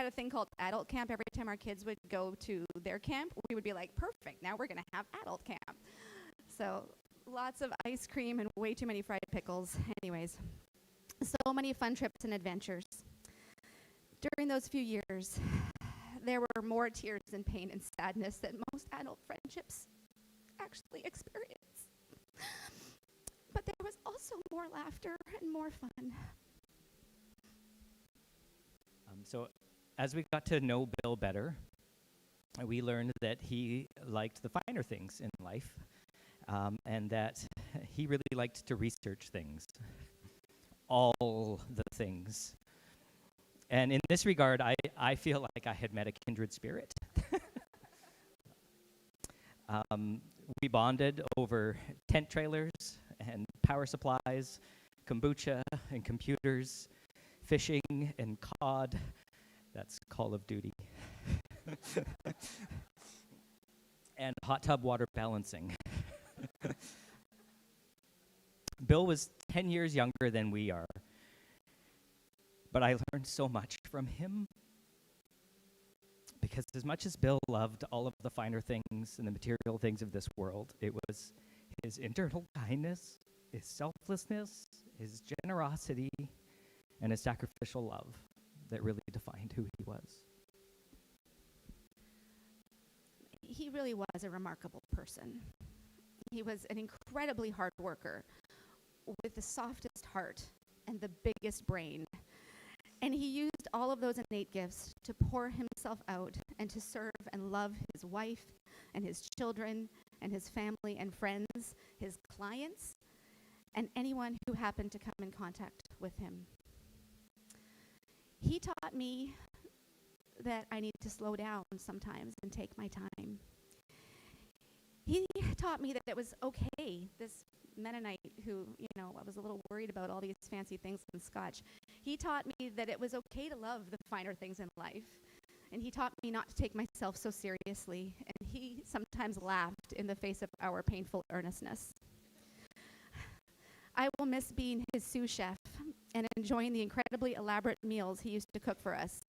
a thing called adult camp. Every time our kids would go to their camp, we would be like, perfect, now we're going to have adult camp. So lots of ice cream and way too many fried pickles. Anyways, so many fun trips and adventures. During those few years, there were more tears and pain and sadness that most adult friendships actually experience. But there was also more laughter and more fun. So as we got to know Bill better, we learned that he liked the finer things in life, and that he really liked to research things, all the things. And in this regard, I feel like I had met a kindred spirit. We bonded over tent trailers and power supplies, kombucha and computers, fishing and cod. That's Call of Duty. And hot tub water balancing. Bill was 10 years younger than we are, but I learned so much from him. Because as much as Bill loved all of the finer things and the material things of this world, it was his internal kindness, his selflessness, his generosity, and his sacrificial love that really defined who he was. He really was a remarkable person. He was an incredibly hard worker with the softest heart and the biggest brain. And he used all of those innate gifts to pour himself out and to serve and love his wife and his children and his family and friends, his clients, and anyone who happened to come in contact with him. He taught me that I need to slow down sometimes and take my time. He taught me that it was okay, this Mennonite who, I was a little worried about all these fancy things in Scotch. He taught me that it was okay to love the finer things in life. And he taught me not to take myself so seriously. And he sometimes laughed in the face of our painful earnestness. I will miss being his sous chef and enjoying the incredibly elaborate meals he used to cook for us,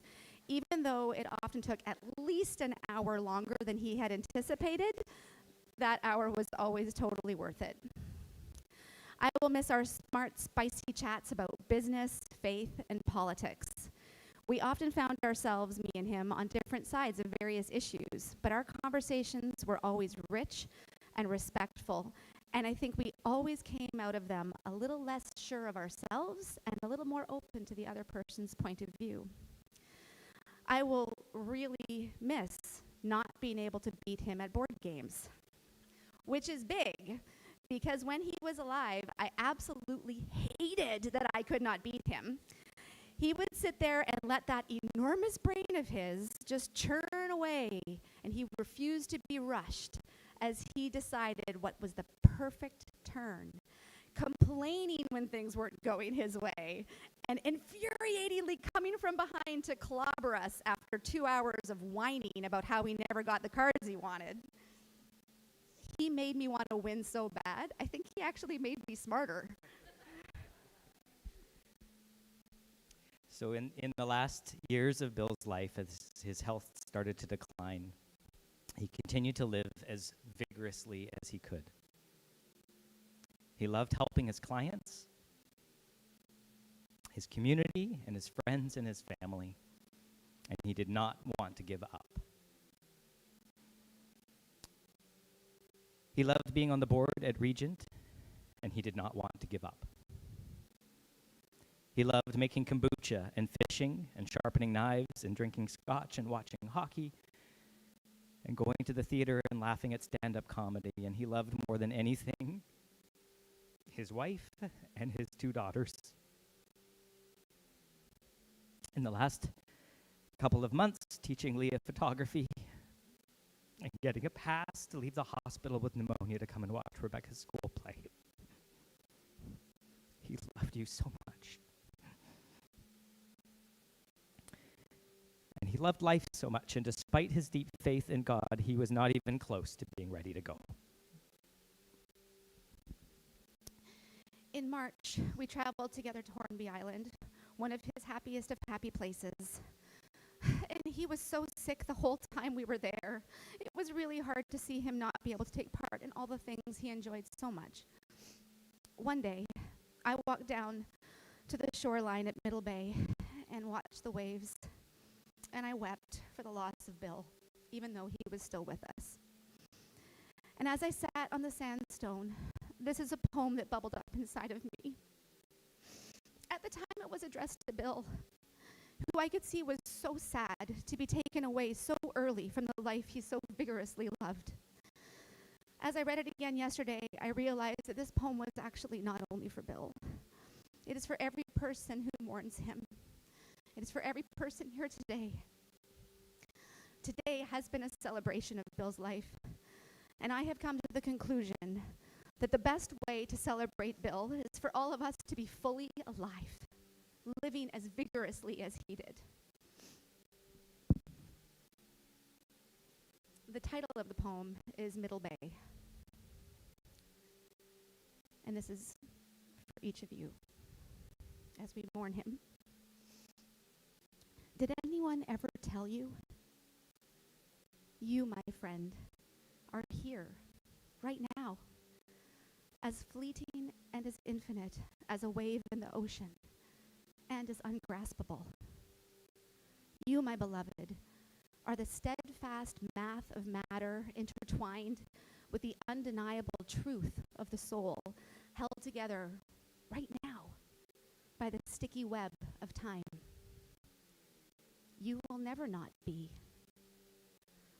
even though it often took at least an hour longer than he had anticipated. That hour was always totally worth it. I will miss our smart, spicy chats about business, faith, and politics. We often found ourselves, me and him, on different sides of various issues, but our conversations were always rich and respectful, and I think we always came out of them a little less sure of ourselves and a little more open to the other person's point of view. I will really miss not being able to beat him at board games, which is big. Because when he was alive, I absolutely hated that I could not beat him. He would sit there and let that enormous brain of his just churn away, and he refused to be rushed as he decided what was the perfect turn, complaining when things weren't going his way, and infuriatingly coming from behind to clobber us after 2 hours of whining about how he never got the cards he wanted. He made me want to win so bad. I think he actually made me smarter. So in the last years of Bill's life, as his health started to decline, he continued to live as vigorously as he could. He loved helping his clients, his community, and his friends and his family, and he did not want to give up. He loved being on the board at Regent, and he did not want to give up. He loved making kombucha and fishing and sharpening knives and drinking scotch and watching hockey and going to the theater and laughing at stand-up comedy. And he loved more than anything his wife and his 2 daughters. In the last couple of months, teaching Leah photography and getting a pass to leave the hospital with pneumonia to come and watch Rebecca's school play. He loved you so much. And he loved life so much, and despite his deep faith in God, he was not even close to being ready to go. In March, we traveled together to Hornby Island, one of his happiest of happy places. And he was so sick the whole time we were there. It was really hard to see him not be able to take part in all the things he enjoyed so much. One day, I walked down to the shoreline at Middle Bay and watched the waves, and I wept for the loss of Bill, even though he was still with us. And as I sat on the sandstone, this is a poem that bubbled up inside of me. At the time, it was addressed to Bill, who I could see was so sad to be taken away so early from the life he so vigorously loved. As I read it again yesterday, I realized that this poem was actually not only for Bill. It is for every person who mourns him. It is for every person here today. Today has been a celebration of Bill's life, and I have come to the conclusion that the best way to celebrate Bill is for all of us to be fully alive, living as vigorously as he did. The title of the poem is Middle Bay. And this is for each of you as we mourn him. Did anyone ever tell you? You, my friend, are here, right now, as fleeting and as infinite as a wave in the ocean, and as ungraspable. You, my beloved, are the steadfast math of matter intertwined with the undeniable truth of the soul, held together right now by the sticky web of time. You will never not be.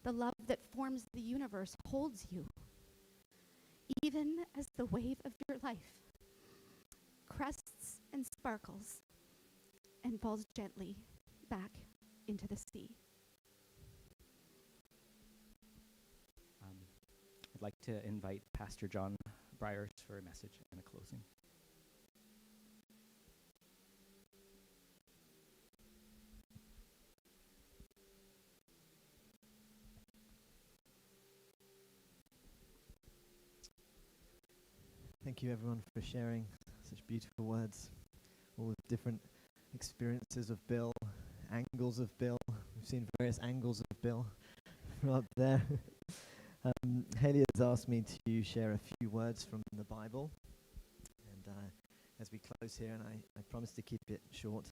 The love that forms the universe holds you, even as the wave of your life crests and sparkles and falls gently back into the sea. I'd like to invite Pastor John Briers for a message and a closing. Thank you, everyone, for sharing such beautiful words, all the different experiences of Bill, angles of Bill. We've seen various angles of Bill from up there. Haley has asked me to share a few words from the Bible, and as we close here, and I promise to keep it short.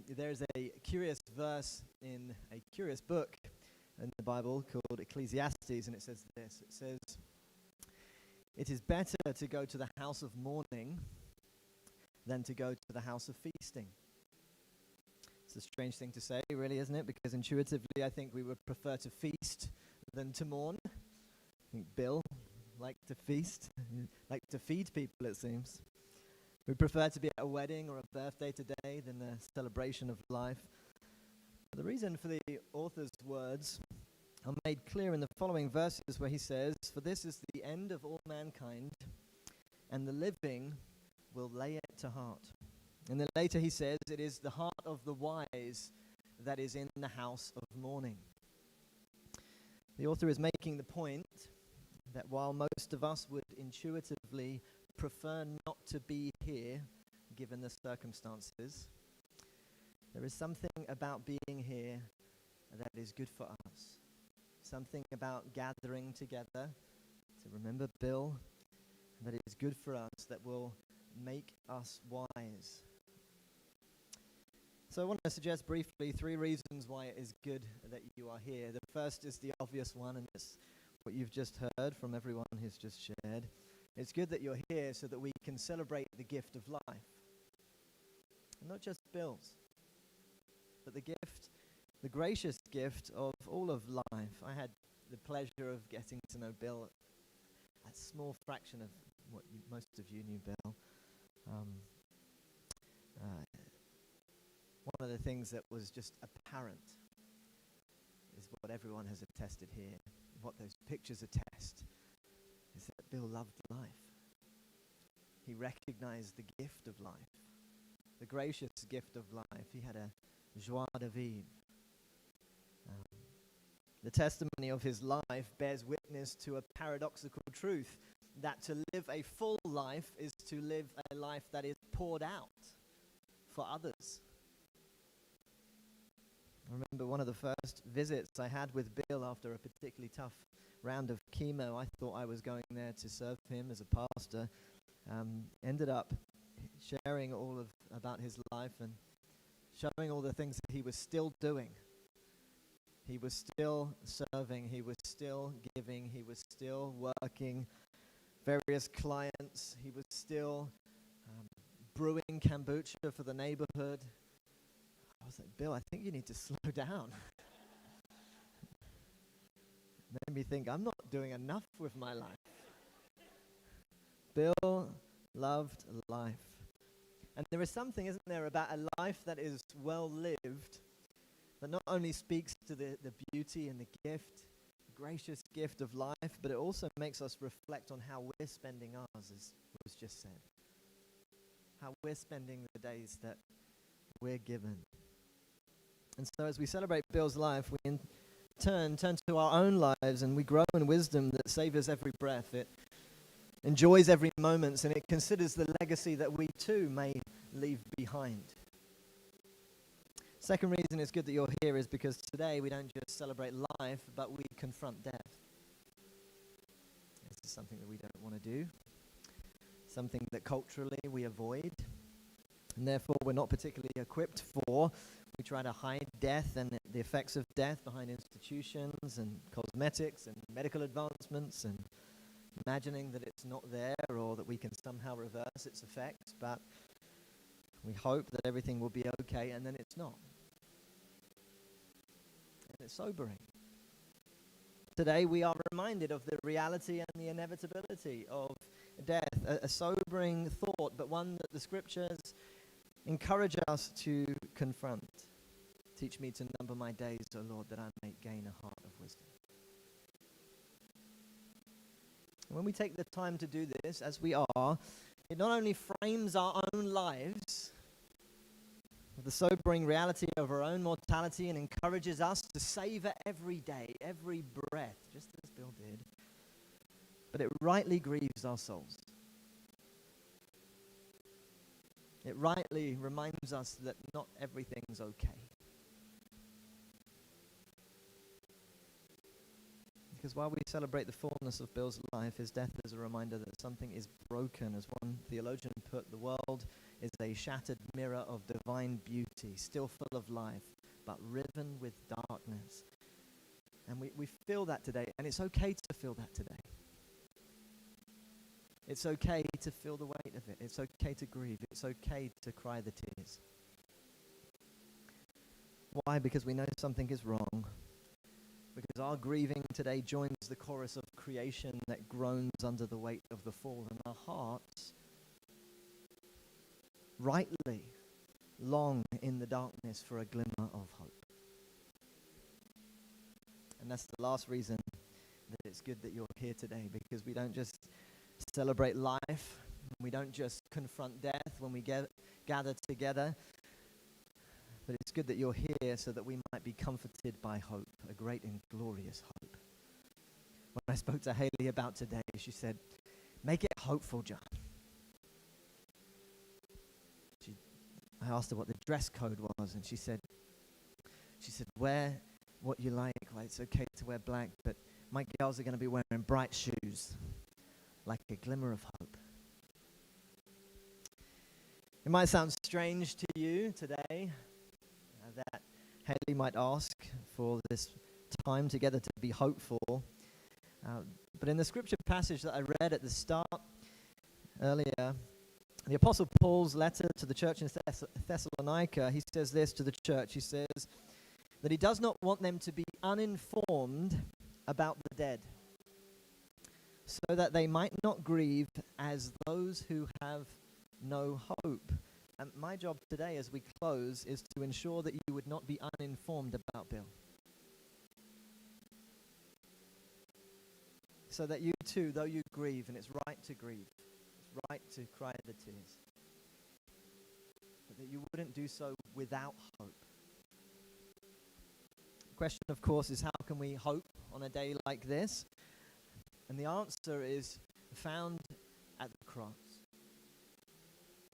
There's a curious verse in a curious book in the Bible called Ecclesiastes, and it says this. It says, "It is better to go to the house of mourning than to go to the house of feasting." It's a strange thing to say, really, isn't it? Because intuitively, I think we would prefer to feast than to mourn. I think Bill liked to feast, liked to feed people, it seems. We prefer to be at a wedding or a birthday today than a celebration of life. The reason for the author's words are made clear in the following verses where he says, "For this is the end of all mankind, and the living will lay it to heart." And then later he says, "It is the heart of the wise that is in the house of mourning." The author is making the point that while most of us would intuitively prefer not to be here, given the circumstances, There is something about being here that is good for us. Something about gathering together to remember Bill that is good for us, that will make us wise. So I want to suggest briefly 3 reasons why it is good that you are here. The first is the obvious one, and it's what you've just heard from everyone who's just shared. It's good that you're here so that we can celebrate the gift of life. And not just Bill's, but the gracious gift of all of life. I had the pleasure of getting to know Bill, a small fraction of what most of you knew Bill. One of the things that was just apparent is what everyone has attested here, what those pictures attest, is that Bill loved life. He recognized the gift of life, the gracious gift of life. He had a joie de vivre. The testimony of his life bears witness to a paradoxical truth, that to live a full life is to live a life that is poured out for others. I remember one of the first visits I had with Bill after a particularly tough round of chemo. I thought I was going there to serve him as a pastor. Ended up sharing all about his life and showing all the things that he was still doing. He was still serving, he was still giving, he was still working various clients, he was still brewing kombucha for the neighborhood. I was like, Bill, I think you need to slow down. Made me think, I'm not doing enough with my life. Bill loved life. And there is something, isn't there, about a life that is well lived, that not only speaks to the beauty and the gift, the gracious gift of life, but it also makes us reflect on how we're spending ours, as was just said. How we're spending the days that we're given. And so as we celebrate Bill's life, we in turn to our own lives, and we grow in wisdom that savors every breath. It enjoys every moment, and it considers the legacy that we too may leave behind. Second reason it's good that you're here is because today we don't just celebrate life, but we confront death. This is something that we don't want to do, something that culturally we avoid, and therefore we're not particularly equipped for. We try to hide death and the effects of death behind institutions and cosmetics and medical advancements, and imagining that it's not there or that we can somehow reverse its effects, but we hope that everything will be okay, and then it's not. And it's sobering. Today we are reminded of the reality and the inevitability of death, a sobering thought, but one that the scriptures encourage us to confront. Teach me to number my days, O Lord, that I may gain a heart of wisdom. When we take the time to do this, as we are, it not only frames our own lives with the sobering reality of our own mortality and encourages us to savor every day, every breath, just as Bill did, but it rightly grieves our souls. It rightly reminds us that not everything's okay. Because while we celebrate the fullness of Bill's life, his death is a reminder that something is broken. As one theologian put, the world is a shattered mirror of divine beauty, still full of life, but riven with darkness. And we feel that today, and it's okay to feel that today. It's okay to feel the weight of it. It's okay to grieve. It's okay to cry the tears. Why? Because we know something is wrong. Because our grieving today joins the chorus of creation that groans under the weight of the fall, and our hearts rightly long in the darkness for a glimmer of hope. And that's the last reason that it's good that you're here today, because we don't just celebrate life, we don't just confront death when we gather together, but it's good that you're here so that we might be comforted by hope, a great and glorious hope. When I spoke to Haley about today, she said, "Make it hopeful, John." I I asked her what the dress code was, and she said, wear what you like. Well, it's okay to wear black, but my girls are going to be wearing bright shoes, like a glimmer of hope. It might sound strange to you today that Haley might ask for this time together to be hopeful. But in the scripture passage that I read at the start earlier, the Apostle Paul's letter to the church in Thessalonica, he says this to the church. He says that he does not want them to be uninformed about the dead, so that they might not grieve as those who have no hope. And my job today as we close is to ensure that you would not be uninformed about Bill. So that you too, though you grieve, and it's right to grieve, it's right to cry the tears, but that you wouldn't do so without hope. The question, of course, is how can we hope on a day like this? And the answer is found at the cross.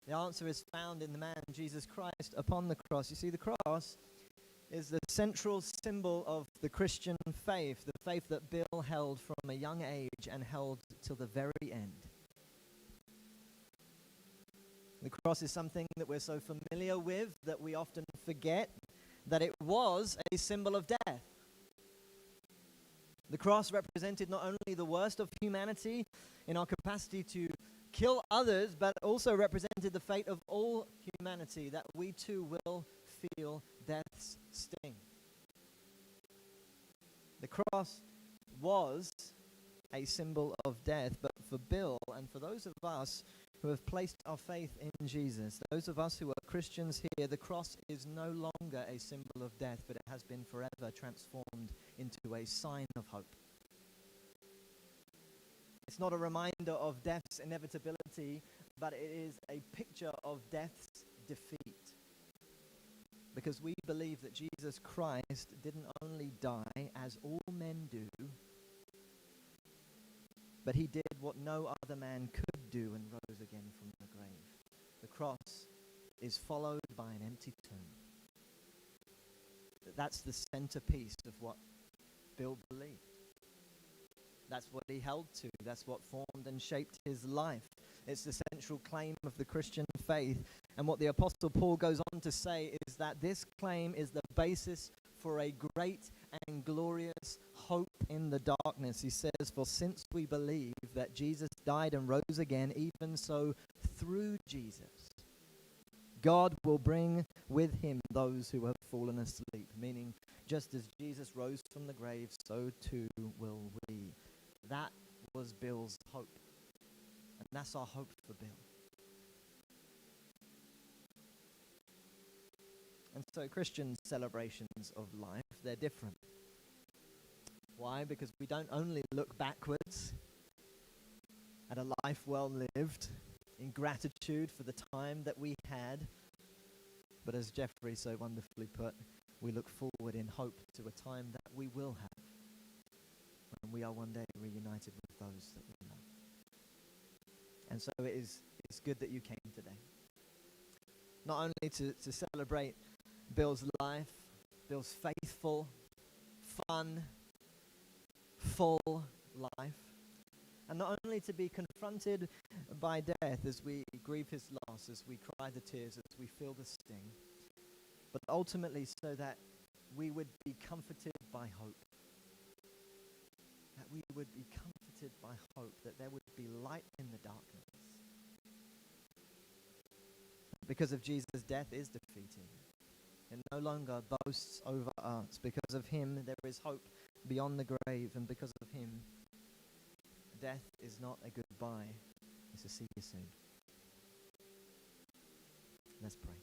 The answer is found in the man, Jesus Christ, upon the cross. You see, the cross is the central symbol of the Christian faith, the faith that Bill held from a young age and held till the very end. The cross is something that we're so familiar with that we often forget that it was a symbol of death. The cross represented not only the worst of humanity in our capacity to kill others, but also represented the fate of all humanity, that we too will feel death's sting. The cross was a symbol of death, but for Bill and for those of us who have placed our faith in Jesus, those of us who are Christians here, the cross is no longer a symbol of death, but it has been forever transformed into a sign of hope. It's not a reminder of death's inevitability, but it is a picture of death's defeat. Because we believe that Jesus Christ didn't only die as all men do, but he did what no other man could do and rose again from the grave. The cross is followed by an empty tomb. That's the centerpiece of what Bill believed. That's what he held to. That's what formed and shaped his life. It's the central claim of the Christian faith. And what the Apostle Paul goes on to say is that this claim is the basis for a great and glorious hope in the darkness. He says, for since we believe that Jesus died and rose again, even so through Jesus, God will bring with him those who have fallen asleep. Meaning, just as Jesus rose from the grave, so too will we. That was Bill's hope. And that's our hope for Bill. And so Christian celebrations of life, they're different. Why? Because we don't only look backwards at a life well lived in gratitude for the time that we had, but as Jeffrey so wonderfully put, we look forward in hope to a time that we will have, when we are one day reunited with those that we know. And so it's good that you came today. Not only to celebrate Bill's life, Bill's faithful, fun, full life, and not only to be confronted by death as we grieve his loss, as we cry the tears, as we feel the sting, but ultimately so that we would be comforted by hope. That we would be comforted by hope, that there would be light in the darkness. Because of Jesus, death is defeated. It no longer boasts over us. Because of him, there is hope beyond the grave. And because of him, death is not a goodbye. It's a see you soon. Let's pray.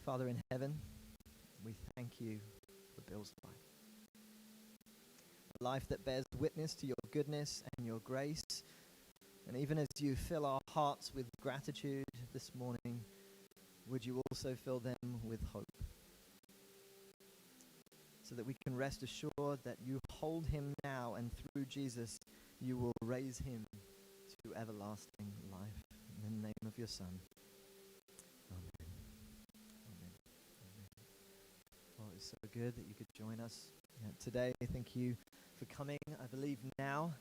Father in heaven, we thank you for Bill's life. A life that bears witness to your goodness and your grace. And even as you fill our hearts with gratitude this morning, would you also fill them with hope? So that we can rest assured that you hold him now, and through Jesus you will raise him to everlasting life. In the name of your Son. Amen. Amen. Amen. Well, it's so good that you could join us today. Thank you for coming. I believe now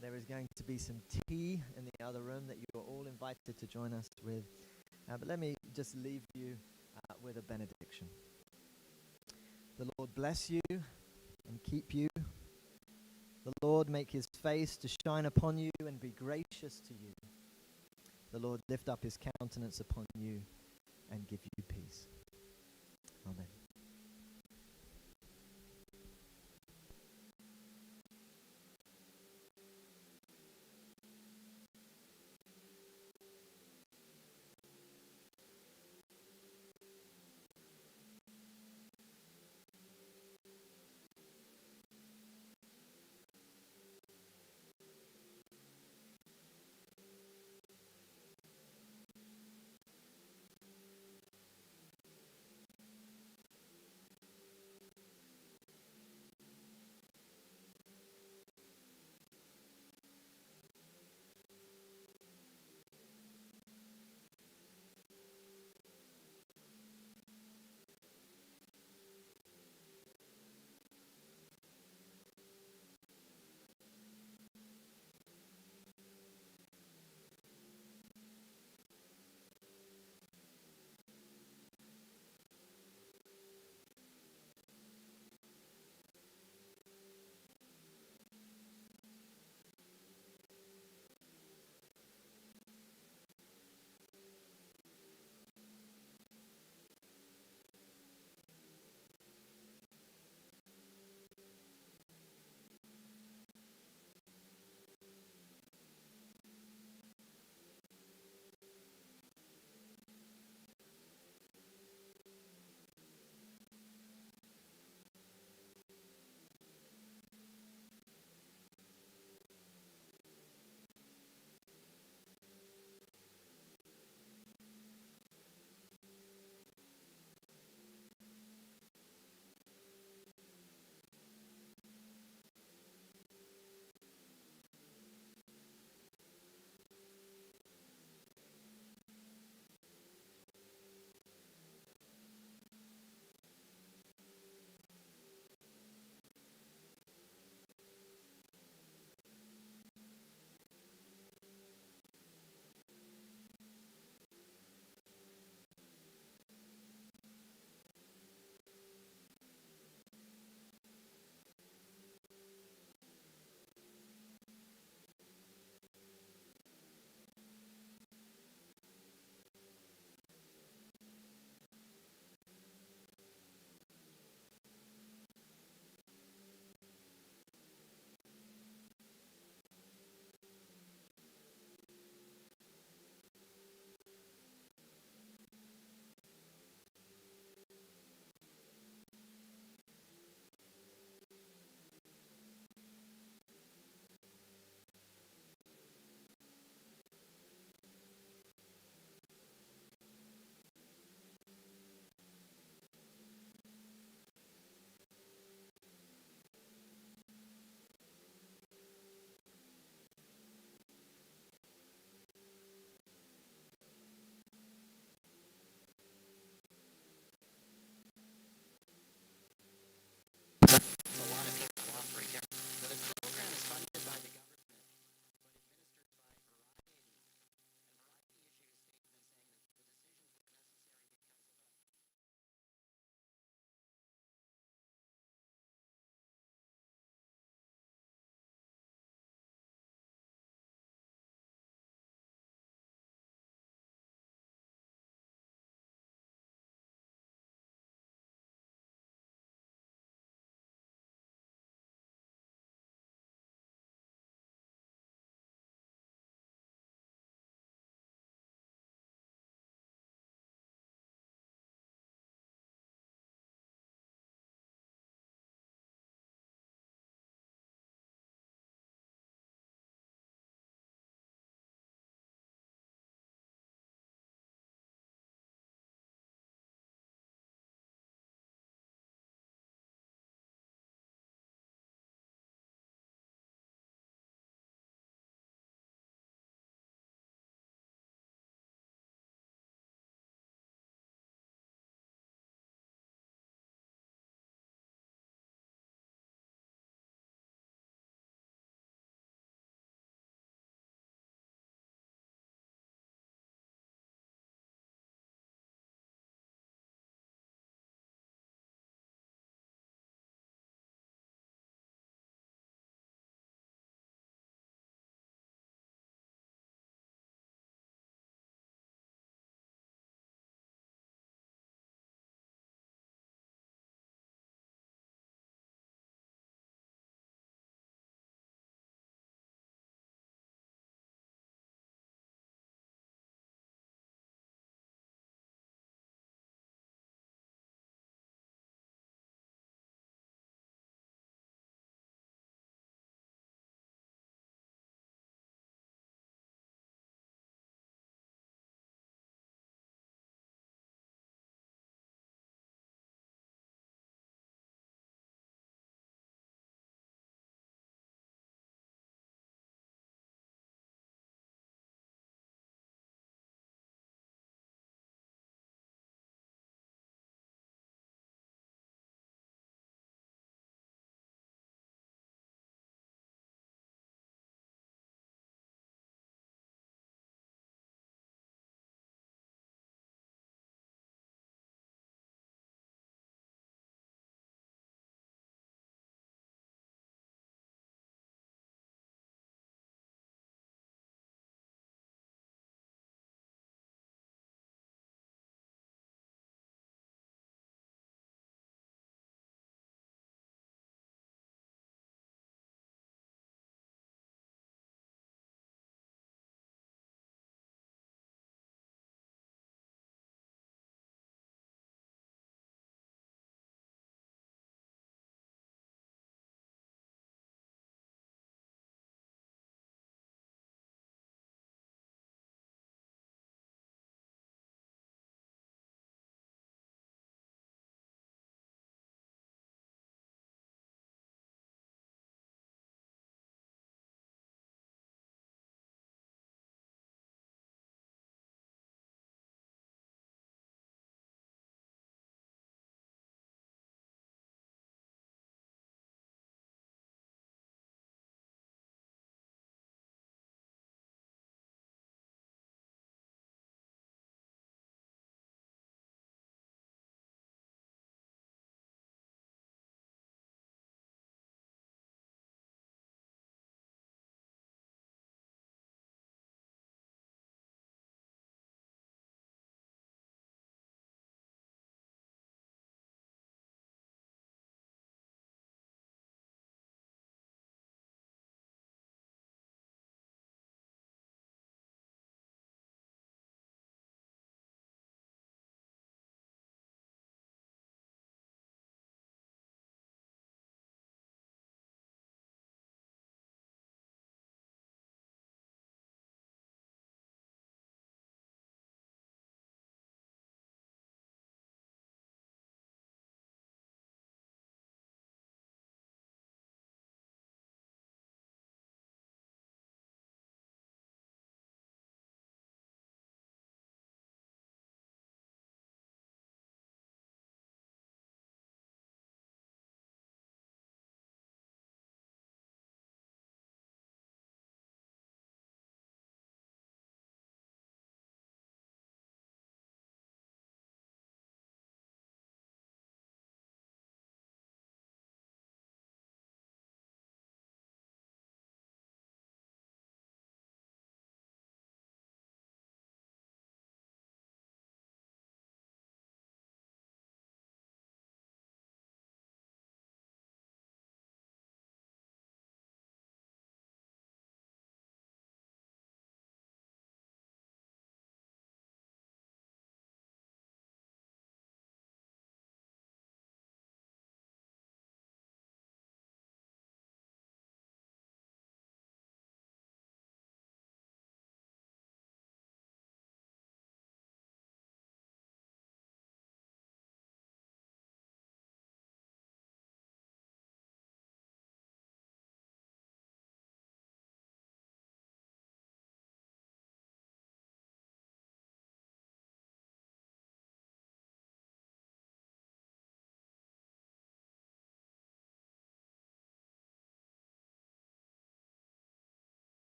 there is going to be some tea in the other room that you are all invited to join us with. But let me just leave you with a benediction. The Lord bless you and keep you. The Lord make his face to shine upon you and be gracious to you. The Lord lift up his countenance upon you and give you peace.